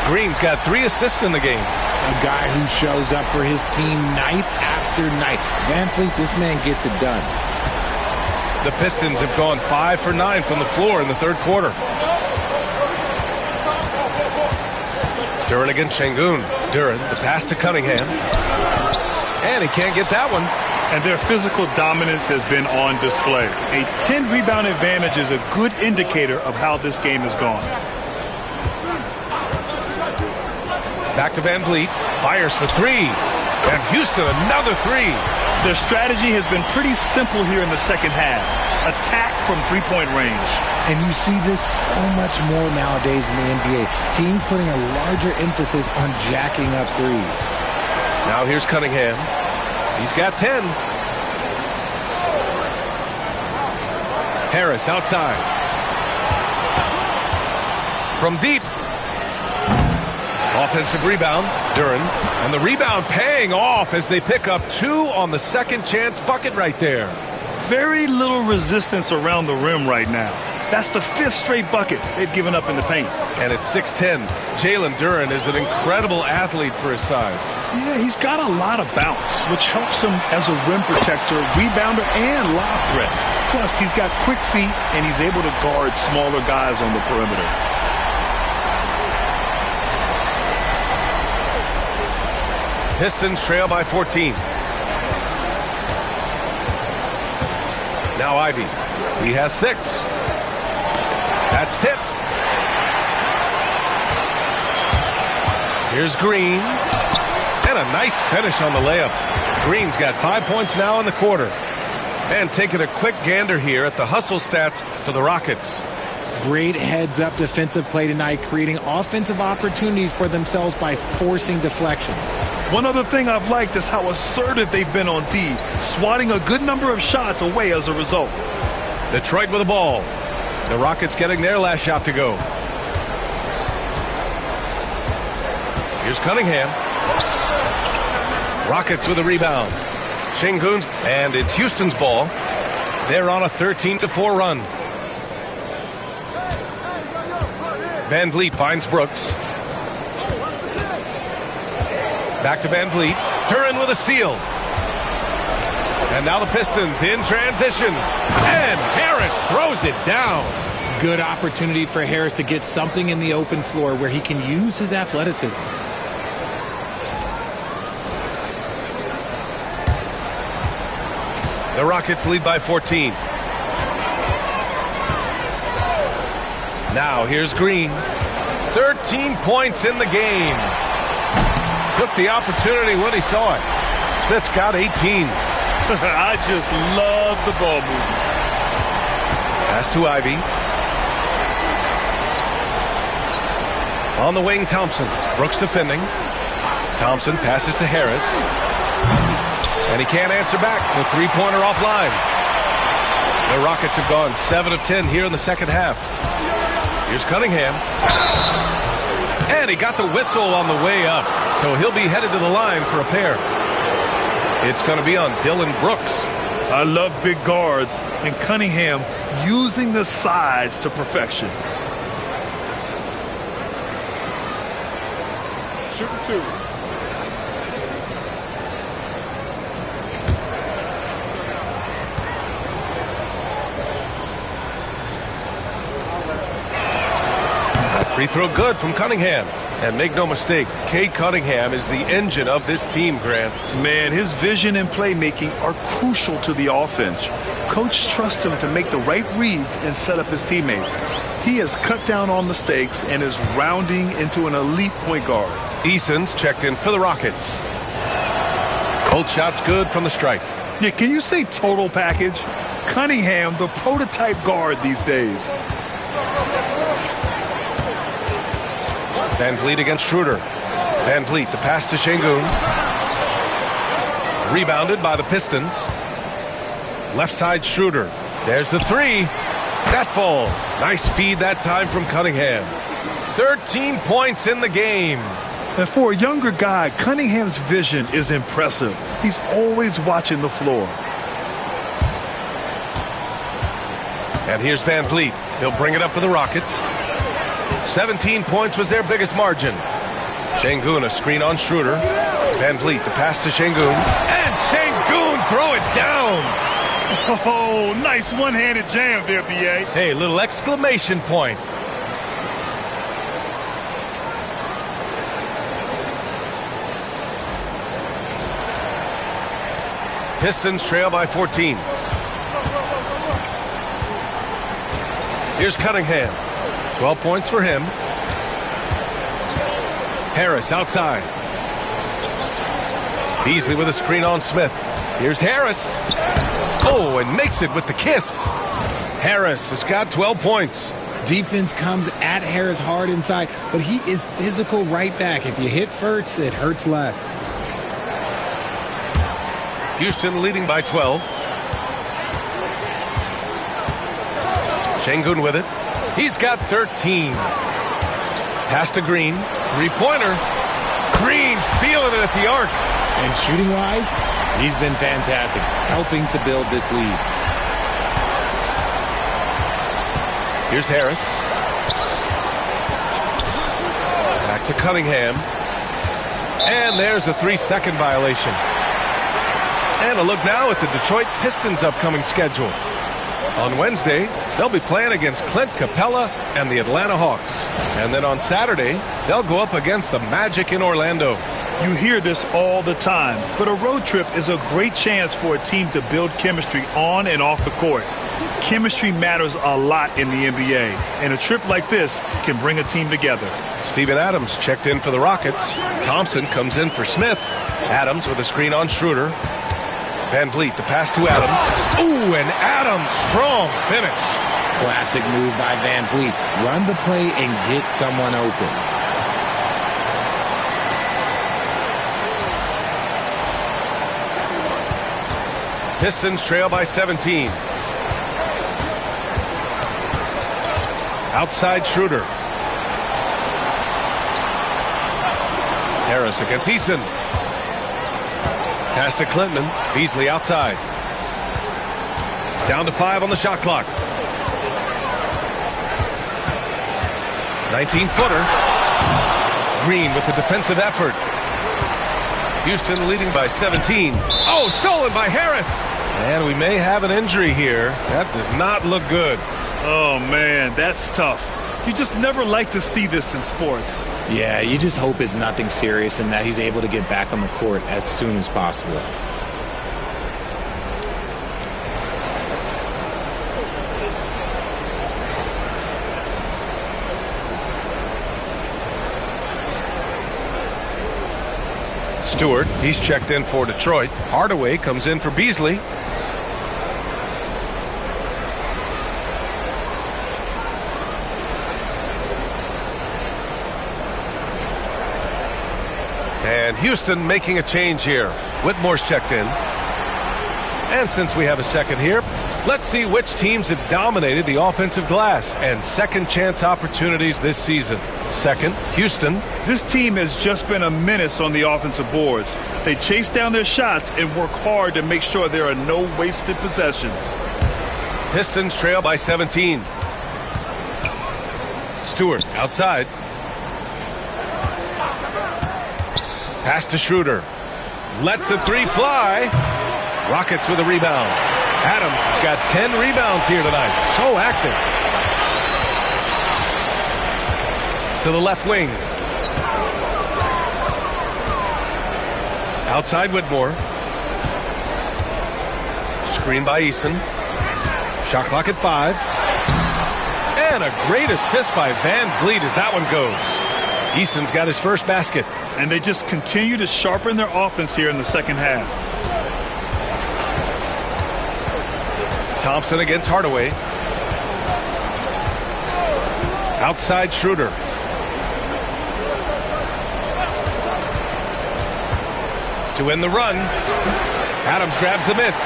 Green's got 3 assists in the game. A guy who shows up for his team night after night. Van Vliet, this man gets it done. The Pistons have gone 5 for 9 from the floor in the third quarter. Duren against Şengün. Duren, the pass to Cunningham. And he can't get that one. And their physical dominance has been on display. A 10-rebound advantage is a good indicator of how this game has gone. Back to Van Vliet. Fires for 3. And Houston, another 3. Their strategy has been pretty simple here in the second half. Attack from three-point range. And you see this so much more nowadays in the NBA. Teams putting a larger emphasis on jacking up threes. Now here's Cunningham. He's got 10. Harris outside. From deep. Offensive rebound, Duren. And the rebound paying off as they pick up 2 on the second chance bucket right there. Very little resistance around the rim right now. That's the 5th straight bucket they've given up in the paint. And it's 6'10". Jalen Duren is an incredible athlete for his size. Yeah, he's got a lot of bounce, which helps him as a rim protector, rebounder, and lob threat. Plus, he's got quick feet, and he's able to guard smaller guys on the perimeter. Pistons trail by 14. Now Ivy. He has 6. That's tipped. Here's Green. And a nice finish on the layup. Green's got 5 points now in the quarter. And taking a quick gander here at the hustle stats for the Rockets. Great heads-up defensive play tonight, creating offensive opportunities for themselves by forcing deflections. One other thing I've liked is how assertive they've been on D, swatting a good number of shots away as a result. Detroit with the ball. The Rockets getting their last shot to go. Here's Cunningham. Rockets with a rebound. Şengün, and it's Houston's ball. They're on a 13-4 run. Van Vliet finds Brooks. Back to Van Vliet. Duren with a steal. And now the Pistons in transition. And Harris throws it down. Good opportunity for Harris to get something in the open floor where he can use his athleticism. The Rockets lead by 14. Now here's Green. 13 points in the game. Took the opportunity when he saw it. Smith's got 18. I just love the ball movement. Pass to Ivy. On the wing, Thompson. Brooks defending. Thompson passes to Harris. And he can't answer back. The three-pointer offline. The Rockets have gone 7 of 10 here in the second half. Here's Cunningham. And he got the whistle on the way up. So he'll be headed to the line for a pair. It's going to be on Dylan Brooks. I love big guards, and Cunningham using the size to perfection. Shooting 2. Free throw good from Cunningham. And make no mistake, Cade Cunningham is the engine of this team, Grant. Man, his vision and playmaking are crucial to the offense. Coach trusts him to make the right reads and set up his teammates. He has cut down on mistakes and is rounding into an elite point guard. Eason's checked in for the Rockets. Cold shot's good from the stripe. Yeah, can you say total package? Cunningham, the prototype guard these days. Van Vliet against Schroeder. Van Vliet, the pass to Şengün. Rebounded by the Pistons. Left side Schroeder. There's the three. That falls. Nice feed that time from Cunningham. 13 points in the game. And for a younger guy, Cunningham's vision is impressive. He's always watching the floor. And here's Van Vliet. He'll bring it up for the Rockets. 17 points was their biggest margin. Şengün, a screen on Schroeder. Van Vliet, the pass to Şengün. And Şengün throw it down. Oh, nice one-handed jam there, B.A. Hey, little exclamation point. Pistons trail by 14. Here's Cunningham. 12 points for him. Harris outside. Beasley with a screen on Smith. Here's Harris. Oh, and makes it with the kiss. Harris has got 12 points. Defense comes at Harris hard inside, but he is physical right back. If you hit first, it hurts less. Houston leading by 12. Şengün with it. He's got 13. Pass to Green. Three-pointer. Green's feeling it at the arc. And shooting-wise, he's been fantastic, helping to build this lead. Here's Harris. Back to Cunningham. And there's a 3-second violation. And a look now at the Detroit Pistons' upcoming schedule. On Wednesday, they'll be playing against Clint Capella and the Atlanta Hawks. And then on Saturday, they'll go up against the Magic in Orlando. You hear this all the time, but a road trip is a great chance for a team to build chemistry on and off the court. Chemistry matters a lot in the NBA, and a trip like this can bring a team together. Steven Adams checked in for the Rockets. Thompson comes in for Smith. Adams with a screen on Schroeder. Van Vliet, the pass to Adams. Ooh, and Adams, strong finish. Classic move by Van Vliet. Run the play and get someone open. Pistons trail by 17. Outside Schroeder. Harris against Eason. Pass to Clinton. Beasley outside. Down to 5 on the shot clock. 19-footer. Green with the defensive effort. Houston leading by 17. Oh, stolen by Harris. And we may have an injury here. That does not look good. Oh, man, that's tough. You just never like to see this in sports. Yeah, you just hope it's nothing serious and that he's able to get back on the court as soon as possible. Stewart, he's checked in for Detroit. Hardaway comes in for Beasley. And Houston making a change here. Whitmore's checked in. And since we have a second here, let's see which teams have dominated the offensive glass and second chance opportunities this season. Second, Houston. This team has just been a menace on the offensive boards. They chase down their shots and work hard to make sure there are no wasted possessions. Pistons trail by 17. Stewart outside. Pass to Schroeder. Lets the three fly. Rockets with a rebound. Adams has got 10 rebounds here tonight. So active. To the left wing. Outside Whitmore. Screen by Eason. Shot clock at 5. And a great assist by Van Vliet as that one goes. Eason's got his first basket. And they just continue to sharpen their offense here in the second half. Thompson against Hardaway. Outside Schroeder. To win the run. Adams grabs the miss.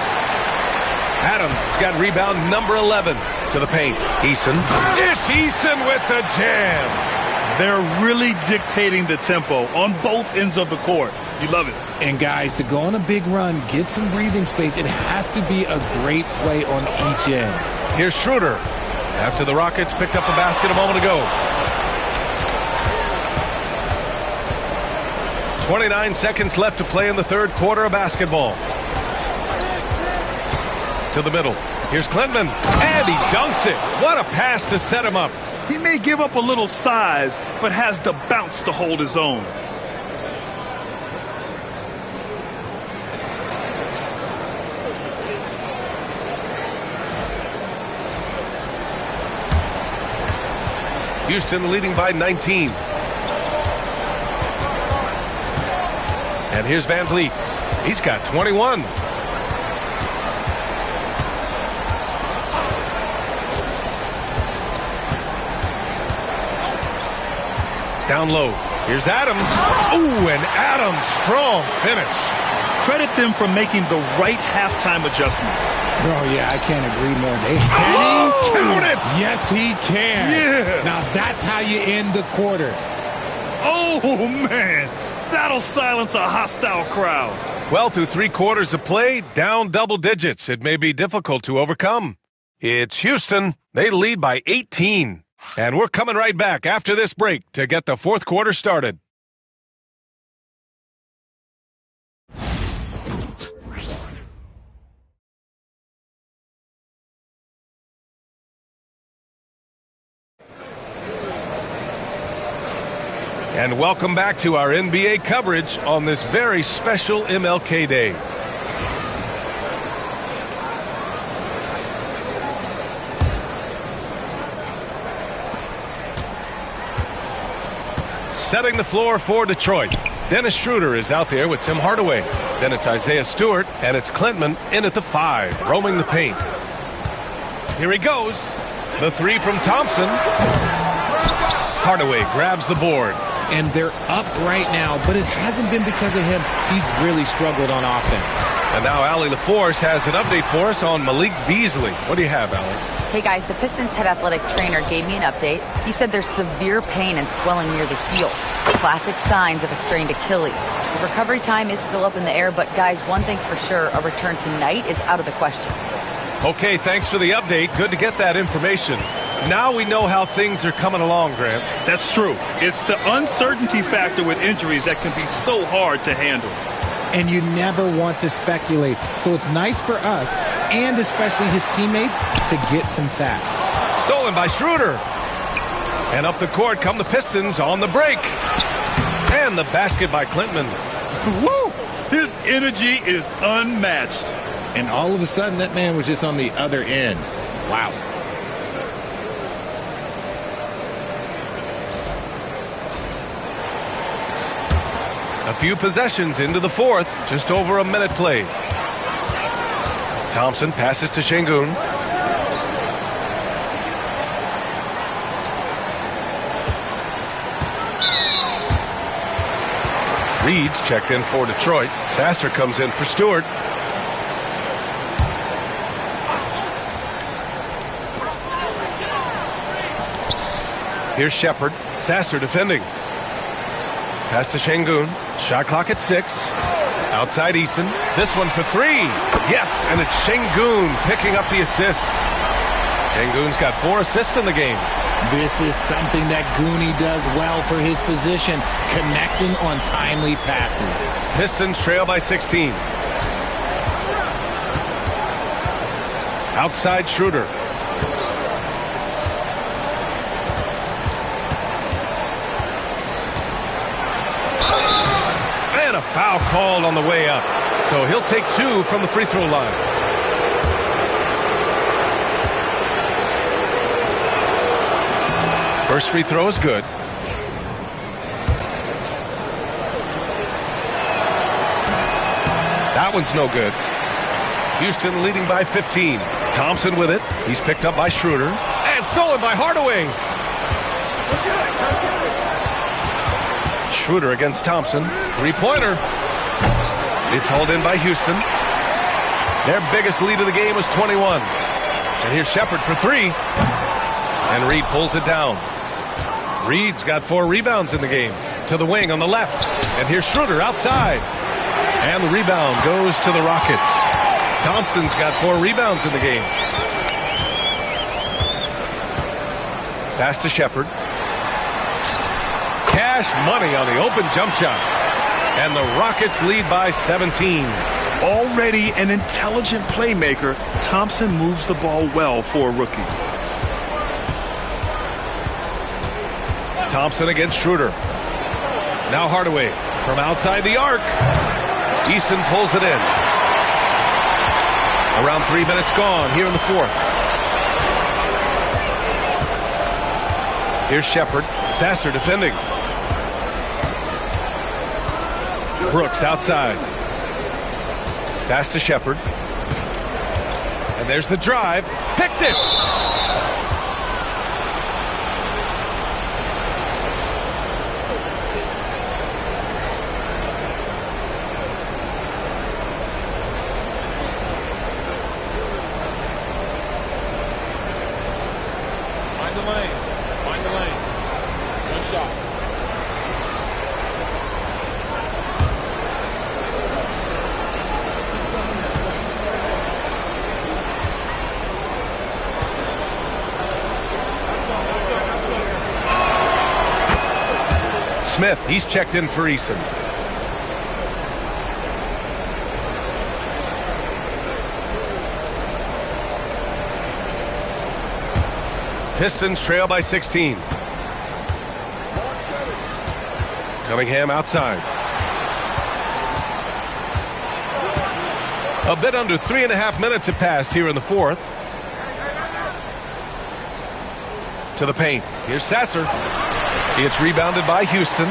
Adams has got rebound number 11 to the paint. Eason. It's Eason with the jam. They're really dictating the tempo on both ends of the court. You love it. And guys, to go on a big run, get some breathing space, it has to be a great play on each end. Here's Schroeder. After the Rockets picked up a basket a moment ago. 29 seconds left to play in the third quarter of basketball. To the middle. Here's Klintman. And he dunks it. What a pass to set him up. He may give up a little size, but has the bounce to hold his own. Houston leading by 19. And here's Van Vliet. He's got 21. Down low. Here's Adams. Ooh, and Adams, strong finish. Credit them for making the right halftime adjustments. Bro, yeah, I can't agree more. Can he count it? Yes, he can. Yeah. Now that's how you end the quarter. Oh, man. That'll silence a hostile crowd. Well, through 3 quarters of play, down double digits. It may be difficult to overcome. It's Houston. They lead by 18. And we're coming right back after this break to get the fourth quarter started. And welcome back to our NBA coverage on this very special MLK Day. Setting the floor for Detroit. Dennis Schroeder is out there with Tim Hardaway. Then it's Isaiah Stewart, and it's Klintman in at the 5, roaming the paint. Here he goes. The 3 from Thompson. Hardaway grabs the board. And they're up right now, but it hasn't been because of him. He's really struggled on offense. And now Allie LaForce has an update for us on Malik Beasley. What do you have, Allie? Hey guys, the Pistons head athletic trainer gave me an update. He said there's severe pain and swelling near the heel. Classic signs of a strained Achilles. The recovery time is still up in the air, but guys, one thing's for sure, a return tonight is out of the question. Okay, thanks for the update. Good to get that information. Now we know how things are coming along, Grant. That's true. It's the uncertainty factor with injuries that can be so hard to handle. and you never want to speculate. So it's nice for us, and especially his teammates, to get some facts. Stolen by Schroeder. And up the court come the Pistons on the break. And the basket by Klintman. Woo! His energy is unmatched. And all of a sudden, that man was just on the other end. Wow. A few possessions into the fourth. Just over a minute played. Thompson passes to Şengün. Reed's checked in for Detroit. Sasser comes in for Stewart. Here's Shepard. Sasser defending. Pass to Şengün. Shot clock at 6. Outside Eason. This one for 3. Yes, and it's Şengün picking up the assist. Şengün's got 4 assists in the game. This is something that Goonie does well for his position, connecting on timely passes. Pistons trail by 16. Outside Schroeder. And a foul called on the way up. So he'll take 2 from the free throw line. First free throw is good. That one's no good. Houston leading by 15. Thompson with it. He's picked up by Schroeder. And stolen by Hardaway. Schroeder against Thompson. Three-pointer. It's hauled in by Houston. Their biggest lead of the game was 21. And here's Shepard for 3. And Reed pulls it down. Reed's got 4 rebounds in the game. To the wing on the left. And here's Schroeder outside. And the rebound goes to the Rockets. Thompson's got 4 rebounds in the game. Pass to Shepard. Cash money on the open jump shot. And the Rockets lead by 17. Already an intelligent playmaker, Thompson moves the ball well for a rookie. Thompson against Schroeder. Now Hardaway from outside the arc. Eason pulls it in. Around 3 minutes gone here in the fourth. Here's Shepard. Sasser defending. Brooks outside. Pass to Shepard. And there's the drive. Picked it! Find the lanes. One shot. Smith, he's checked in for Eason. Pistons trail by 16. Cunningham outside. A bit under 3.5 minutes have passed here in the fourth. To the paint. Here's Sasser. It's rebounded by Houston.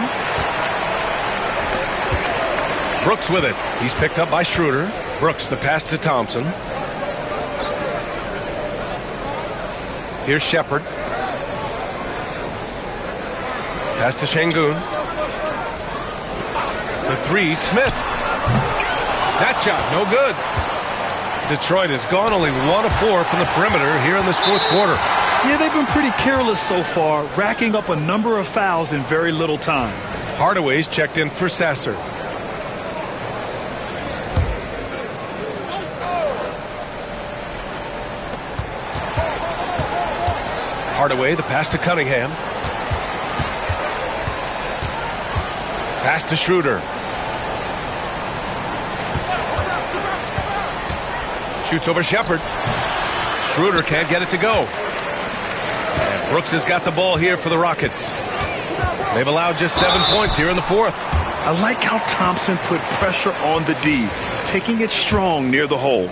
Brooks with it. He's picked up by Schroeder. Brooks, the pass to Thompson. Here's Shepard. Pass to Şengün. The 3, Smith. That shot, no good. Detroit has gone only 1 of 4 from the perimeter here in this fourth quarter. Yeah, they've been pretty careless so far, racking up a number of fouls in very little time. Hardaway's checked in for Sasser. Hardaway, the pass to Cunningham. Pass to Schroeder. Shoots over Shepard. Schroeder can't get it to go. And Brooks has got the ball here for the Rockets. They've allowed just 7 points here in the fourth. I like how Thompson put pressure on the D, taking it strong near the hole.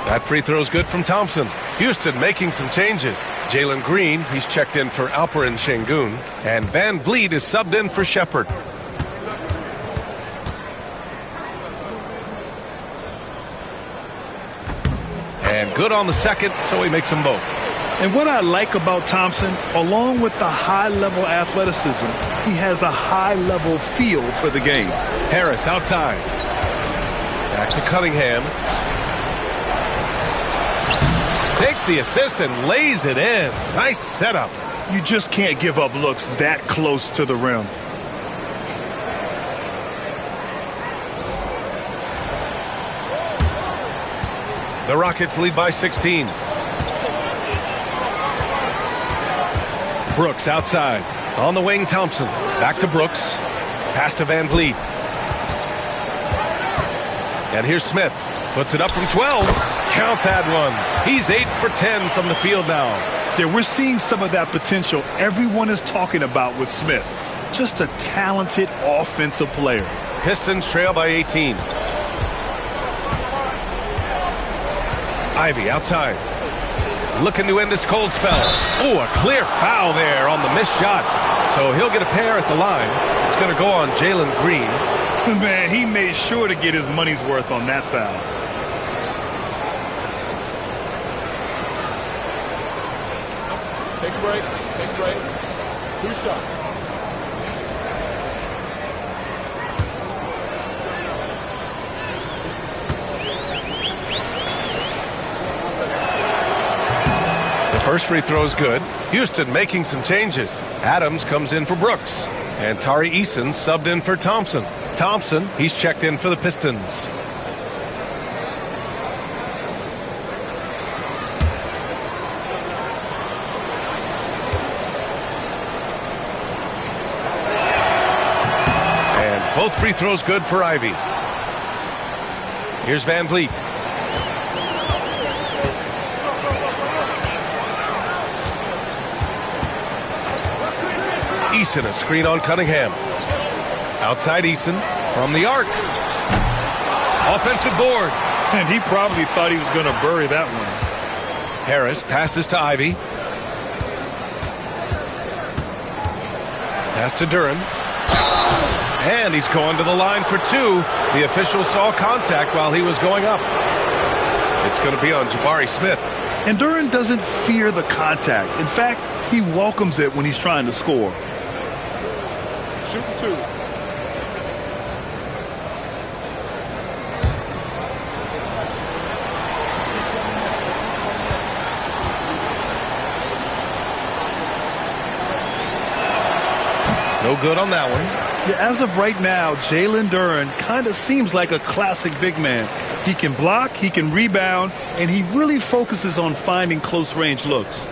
That free throw is good from Thompson. Houston making some changes. Jalen Green, he's checked in for Alperen Şengün. And Van Vliet is subbed in for Shepard. And good on the second, so he makes them both. And what I like about Thompson, along with the high-level athleticism, he has a high-level feel for the game. Harris outside. Back to Cunningham. Takes the assist and lays it in. Nice setup. You just can't give up looks that close to the rim. The Rockets lead by 16. Brooks outside. On the wing, Thompson. Back to Brooks. Pass to Van Vliet. And here's Smith. Puts it up from 12. Count that one. He's 8 for 10 from the field now. Yeah, we're seeing some of that potential everyone is talking about with Smith. Just a talented offensive player. Pistons trail by 18. Ivy outside. Looking to end this cold spell. Oh, a clear foul there on the missed shot. So he'll get a pair at the line. It's going to go on Jalen Green. Man, he made sure to get his money's worth on that foul. Take a break. Take a break. 2 shots. The first free throw is good. Houston making some changes. Adams comes in for Brooks. And Tari Eason subbed in for Thompson. Thompson, he's checked in for the Pistons. And both free throws good for Ivy. Here's Van Vliet. Eason, a screen on Cunningham. Outside Eason from the arc. Offensive board. And he probably thought he was going to bury that one. Harris passes to Ivy. Pass to Duren. And he's going to the line for 2. The official saw contact while he was going up. It's going to be on Jabari Smith. And Duren doesn't fear the contact. In fact, he welcomes it when he's trying to score. Shooting 2. No good on that one. Yeah, as of right now, Jalen Duren kind of seems like a classic big man. He can block, he can rebound, and he really focuses on finding close-range looks.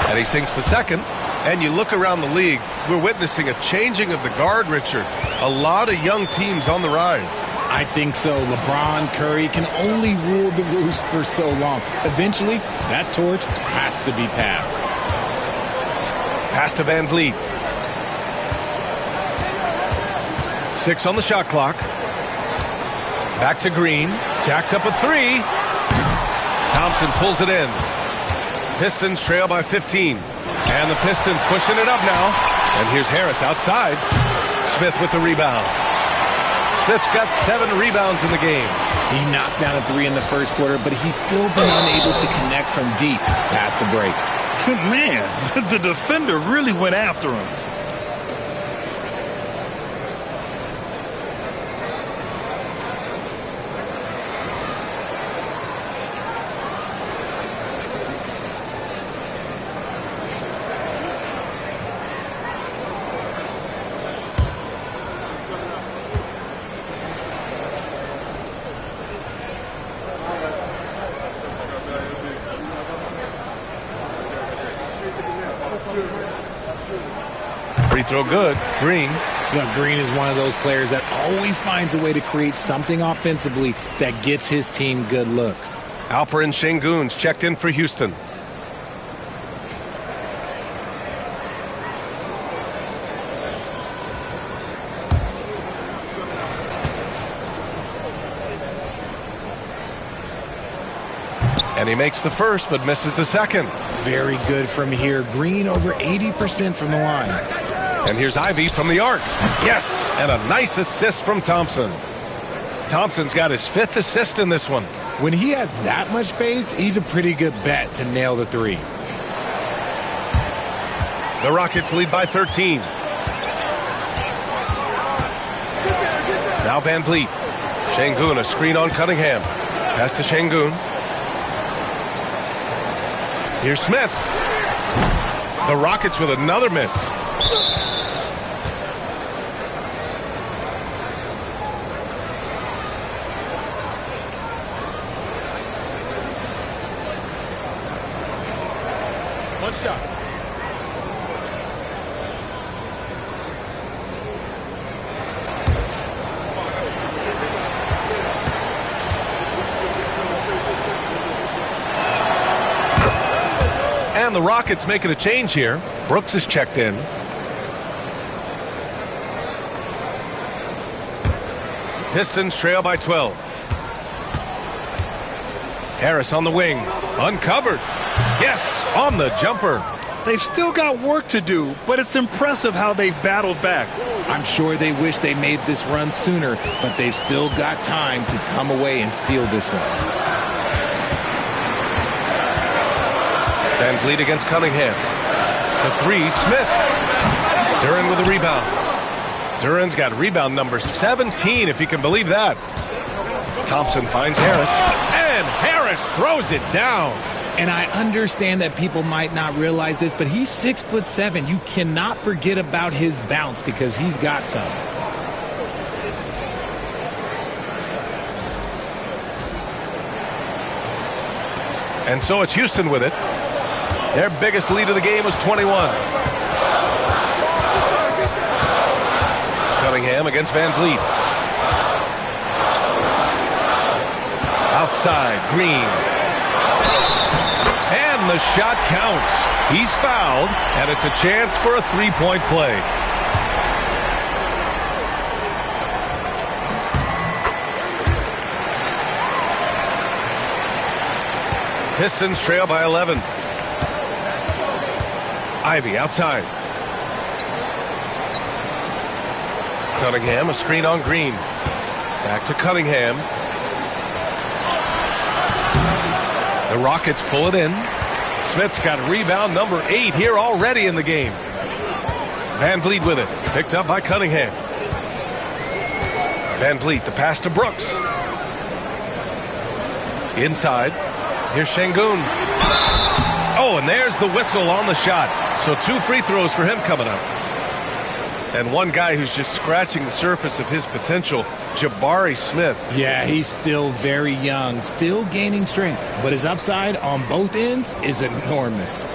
And he sinks the second. And you look around the league, we're witnessing a changing of the guard, Richard. A lot of young teams on the rise. I think so. LeBron, Curry can only rule the roost for so long. Eventually, that torch has to be passed. Pass to Van Vliet. 6 on the shot clock. Back to Green. Jacks up a 3. Thompson pulls it in. Pistons trail by 15. And the Pistons pushing it up now. And here's Harris outside. Smith with the rebound. Smith's got 7 rebounds in the game. He knocked down a 3 in the first quarter, but he's still been unable to connect from deep past the break. Man, the defender really went after him. Free throw good. Green. You know, Green is one of those players that always finds a way to create something offensively that gets his team good looks. Alperen Şengün's checked in for Houston. And he makes the first, but misses the second. Very good from here. Green over 80% from the line. And here's Ivy from the arc. Yes, and a nice assist from Thompson. Thompson's got his 5th assist in this one. When he has that much space, he's a pretty good bet to nail the three. The Rockets lead by 13. Now Van Vliet. Şengün, a screen on Cunningham. Pass to Şengün. Here's Smith. The Rockets with another miss. One shot. And the Rockets making a change here. Brooks is checked in. Pistons trail by 12. Harris on the wing. Uncovered. Yes, on the jumper. They've still got work to do, but it's impressive how they've battled back. I'm sure they wish they made this run sooner, but they've still got time to come away and steal this one. Van Vliet against Cunningham. The three, Smith. Duren with a rebound. Duren's got rebound number 17, if you can believe that. Thompson finds Harris. And Harris throws it down. And I understand that people might not realize this, but he's 6'7". You cannot forget about his bounce because he's got some. And so it's Houston with it. Their biggest lead of the game was 21. Cunningham against Van Vliet. Outside, Green. And the shot counts. He's fouled, and it's a chance for a three-point play. Pistons trail by 11. Ivy outside. Cunningham, a screen on Green. Back to Cunningham. The Rockets pull it in. Smith's got rebound number 8 here already in the game. Van Vliet with it. Picked up by Cunningham. Van Vliet, the pass to Brooks. Inside. Here's Şengün. Oh, and there's the whistle on the shot. So 2 free throws for him coming up. And one guy who's just scratching the surface of his potential, Jabari Smith. Yeah, he's still very young, still gaining strength, but his upside on both ends is enormous.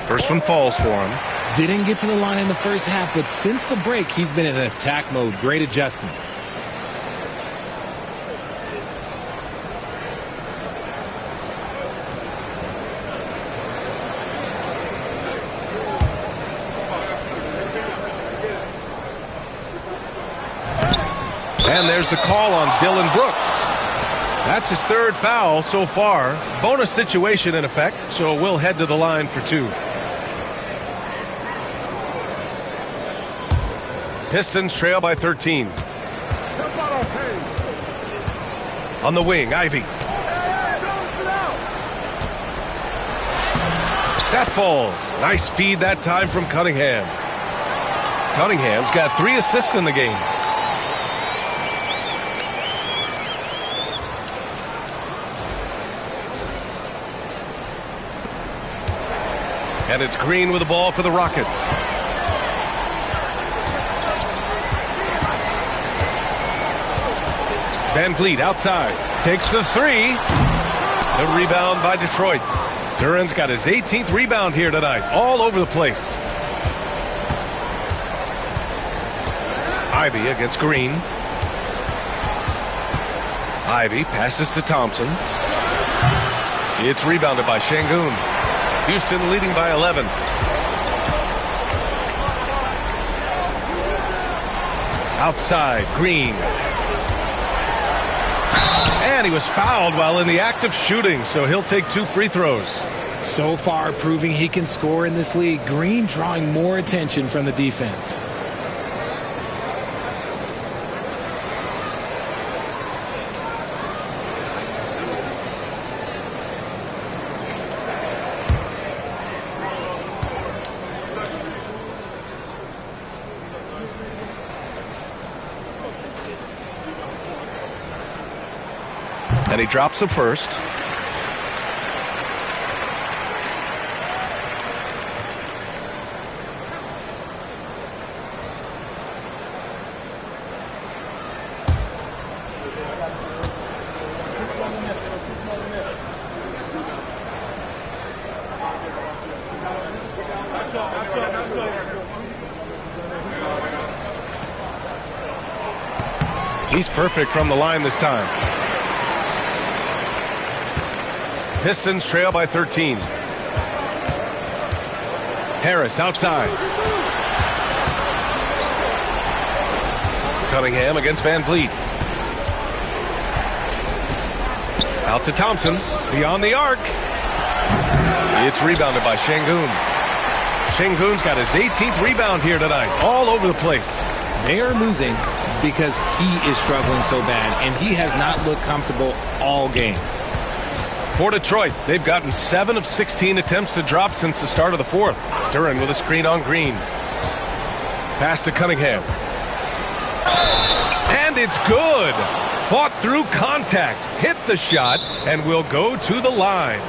First one falls for him. Didn't get to the line in the first half, but since the break, he's been in attack mode. Great adjustment. And there's the call on Dylan Brooks. That's his 3rd foul so far. Bonus situation in effect, so we'll head to the line for 2. Pistons trail by 13. On the wing, Ivy. That falls. Nice feed that time from Cunningham. Cunningham's got 3 assists in the game. And it's Green with the ball for the Rockets. Van Vliet outside. Takes the three. The rebound by Detroit. Duran's got his 18th rebound here tonight. All over the place. Ivy against Green. Ivy passes to Thompson. It's rebounded by Şengün. Houston leading by 11. Outside, Green. And he was fouled while in the act of shooting, so he'll take 2 free throws. So far, proving he can score in this league. Green drawing more attention from the defense. And he drops the first. He's perfect from the line this time. Pistons trail by 13. Harris outside. Cunningham against Van Vliet. Out to Thompson. Beyond the arc. It's rebounded by Şengün. Şengün's got his 18th rebound here tonight. All over the place. They are losing because he is struggling so bad, and he has not looked comfortable all game. For Detroit, they've gotten 7 of 16 attempts to drop since the start of the fourth. Duran with a screen on Green. Pass to Cunningham. And it's good. Fought through contact, hit the shot, and will go to the line.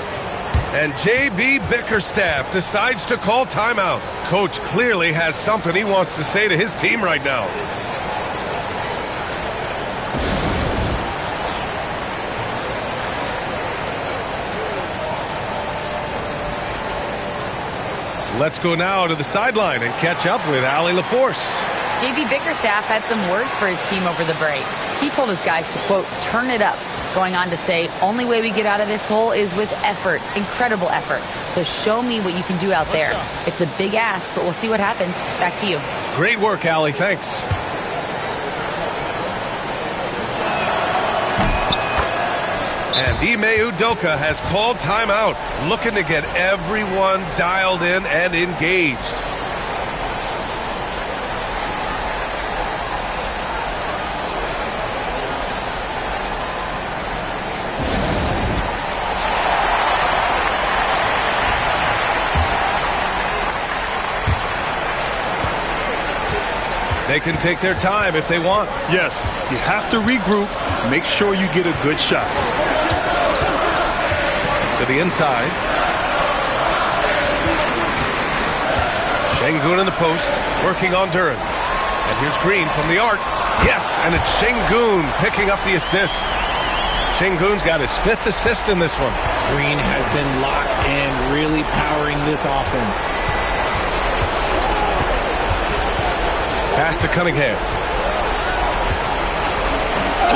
And J.B. Bickerstaff decides to call timeout. Coach clearly has something he wants to say to his team right now. Let's go now to the sideline and catch up with Allie LaForce. J.B. Bickerstaff had some words for his team over the break. He told his guys to, quote, turn it up. Going on to say, only way we get out of this hole is with effort, incredible effort. So show me what you can do out there. It's a big ask, but we'll see what happens. Back to you. Great work, Allie. Thanks. And Ime Udoka has called timeout, looking to get everyone dialed in and engaged. They can take their time if they want. Yes, you have to regroup. Make sure you get a good shot. To the inside. Şengün in the post, working on Duran. And here's Green from the arc. Yes, and it's Şengün picking up the assist. Şengün's got his 5th assist in this one. Green has been locked in, really powering this offense. Pass to Cunningham.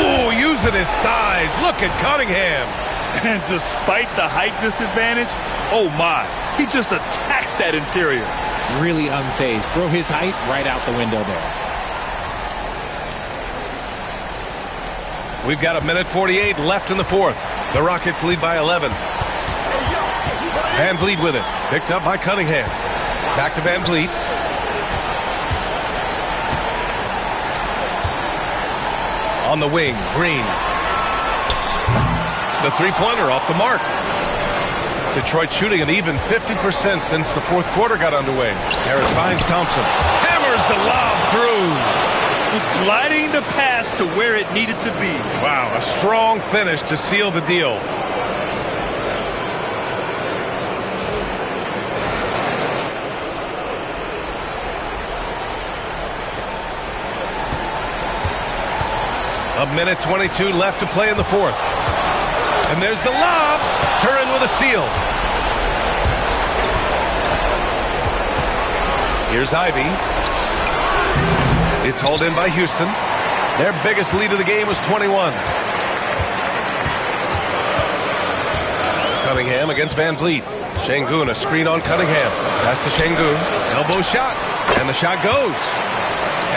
Ooh, using his size. Look at Cunningham. And despite the height disadvantage, oh my, he just attacks that interior. Really unfazed. Throw his height right out the window there. We've got 1:48 left in the fourth. The Rockets lead by 11. Van Vliet with it. Picked up by Cunningham. Back to Van Vliet. On the wing, Green. The three-pointer off the mark. Detroit shooting an even 50% since the fourth quarter got underway. Harris finds Thompson. Hammers the lob through. Gliding the pass to where it needed to be. Wow, a strong finish to seal the deal. A minute 22 left to play in the fourth. And there's the lob. Duren with a steal. Here's Ivy. It's hauled in by Houston. Their biggest lead of the game was 21. Cunningham against Van Vliet. Şengün, a screen on Cunningham. Pass to Şengün. Elbow shot. And the shot goes.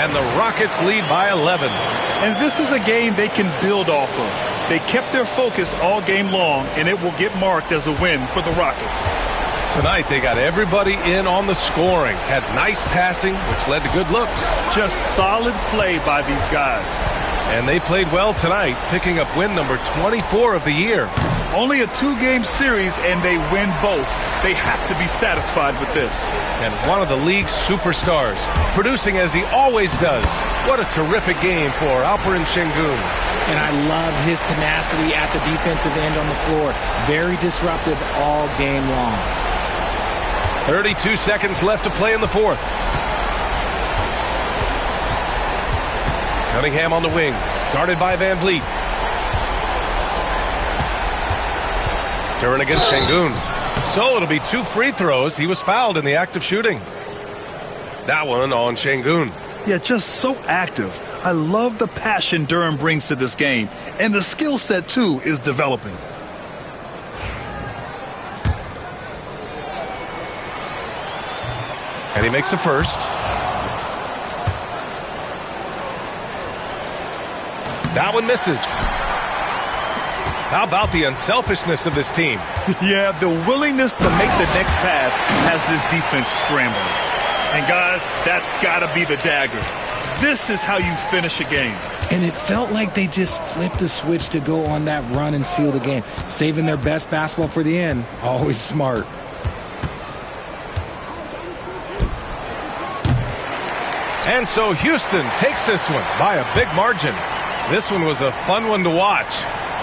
And the Rockets lead by 11. And this is a game they can build off of. They kept their focus all game long, and it will get marked as a win for the Rockets. Tonight, they got everybody in on the scoring. Had nice passing, which led to good looks. Just solid play by these guys. And they played well tonight, picking up win number 24 of the year. Only a two-game series, and they win both. They have to be satisfied with this. And one of the league's superstars, producing as he always does. What a terrific game for Alperen Şengün. And I love his tenacity at the defensive end on the floor. Very disruptive all game long. 32 seconds left to play in the fourth. Cunningham on the wing, guarded by Van Vliet. Duren against Şengün. So it'll be 2 free throws. He was fouled in the act of shooting. That one on Şengün. Yeah, just so active. I love the passion Duren brings to this game. And the skill set, too, is developing. And he makes the first. That one misses. How about the unselfishness of this team? Yeah, the willingness to make the next pass has this defense scrambling. And guys, that's got to be the dagger. This is how you finish a game. And it felt like they just flipped the switch to go on that run and seal the game. Saving their best basketball for the end. Always smart. And so Houston takes this one by a big margin. This one was a fun one to watch.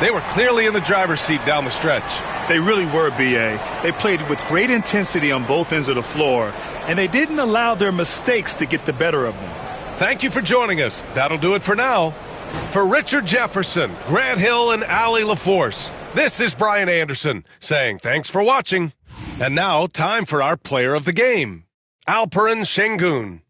They were clearly in the driver's seat down the stretch. They really were, B.A. They played with great intensity on both ends of the floor, and they didn't allow their mistakes to get the better of them. Thank you for joining us. That'll do it for now. For Richard Jefferson, Grant Hill, and Allie LaForce, this is Brian Anderson saying thanks for watching. And now, time for our player of the game, Alperen Şengün.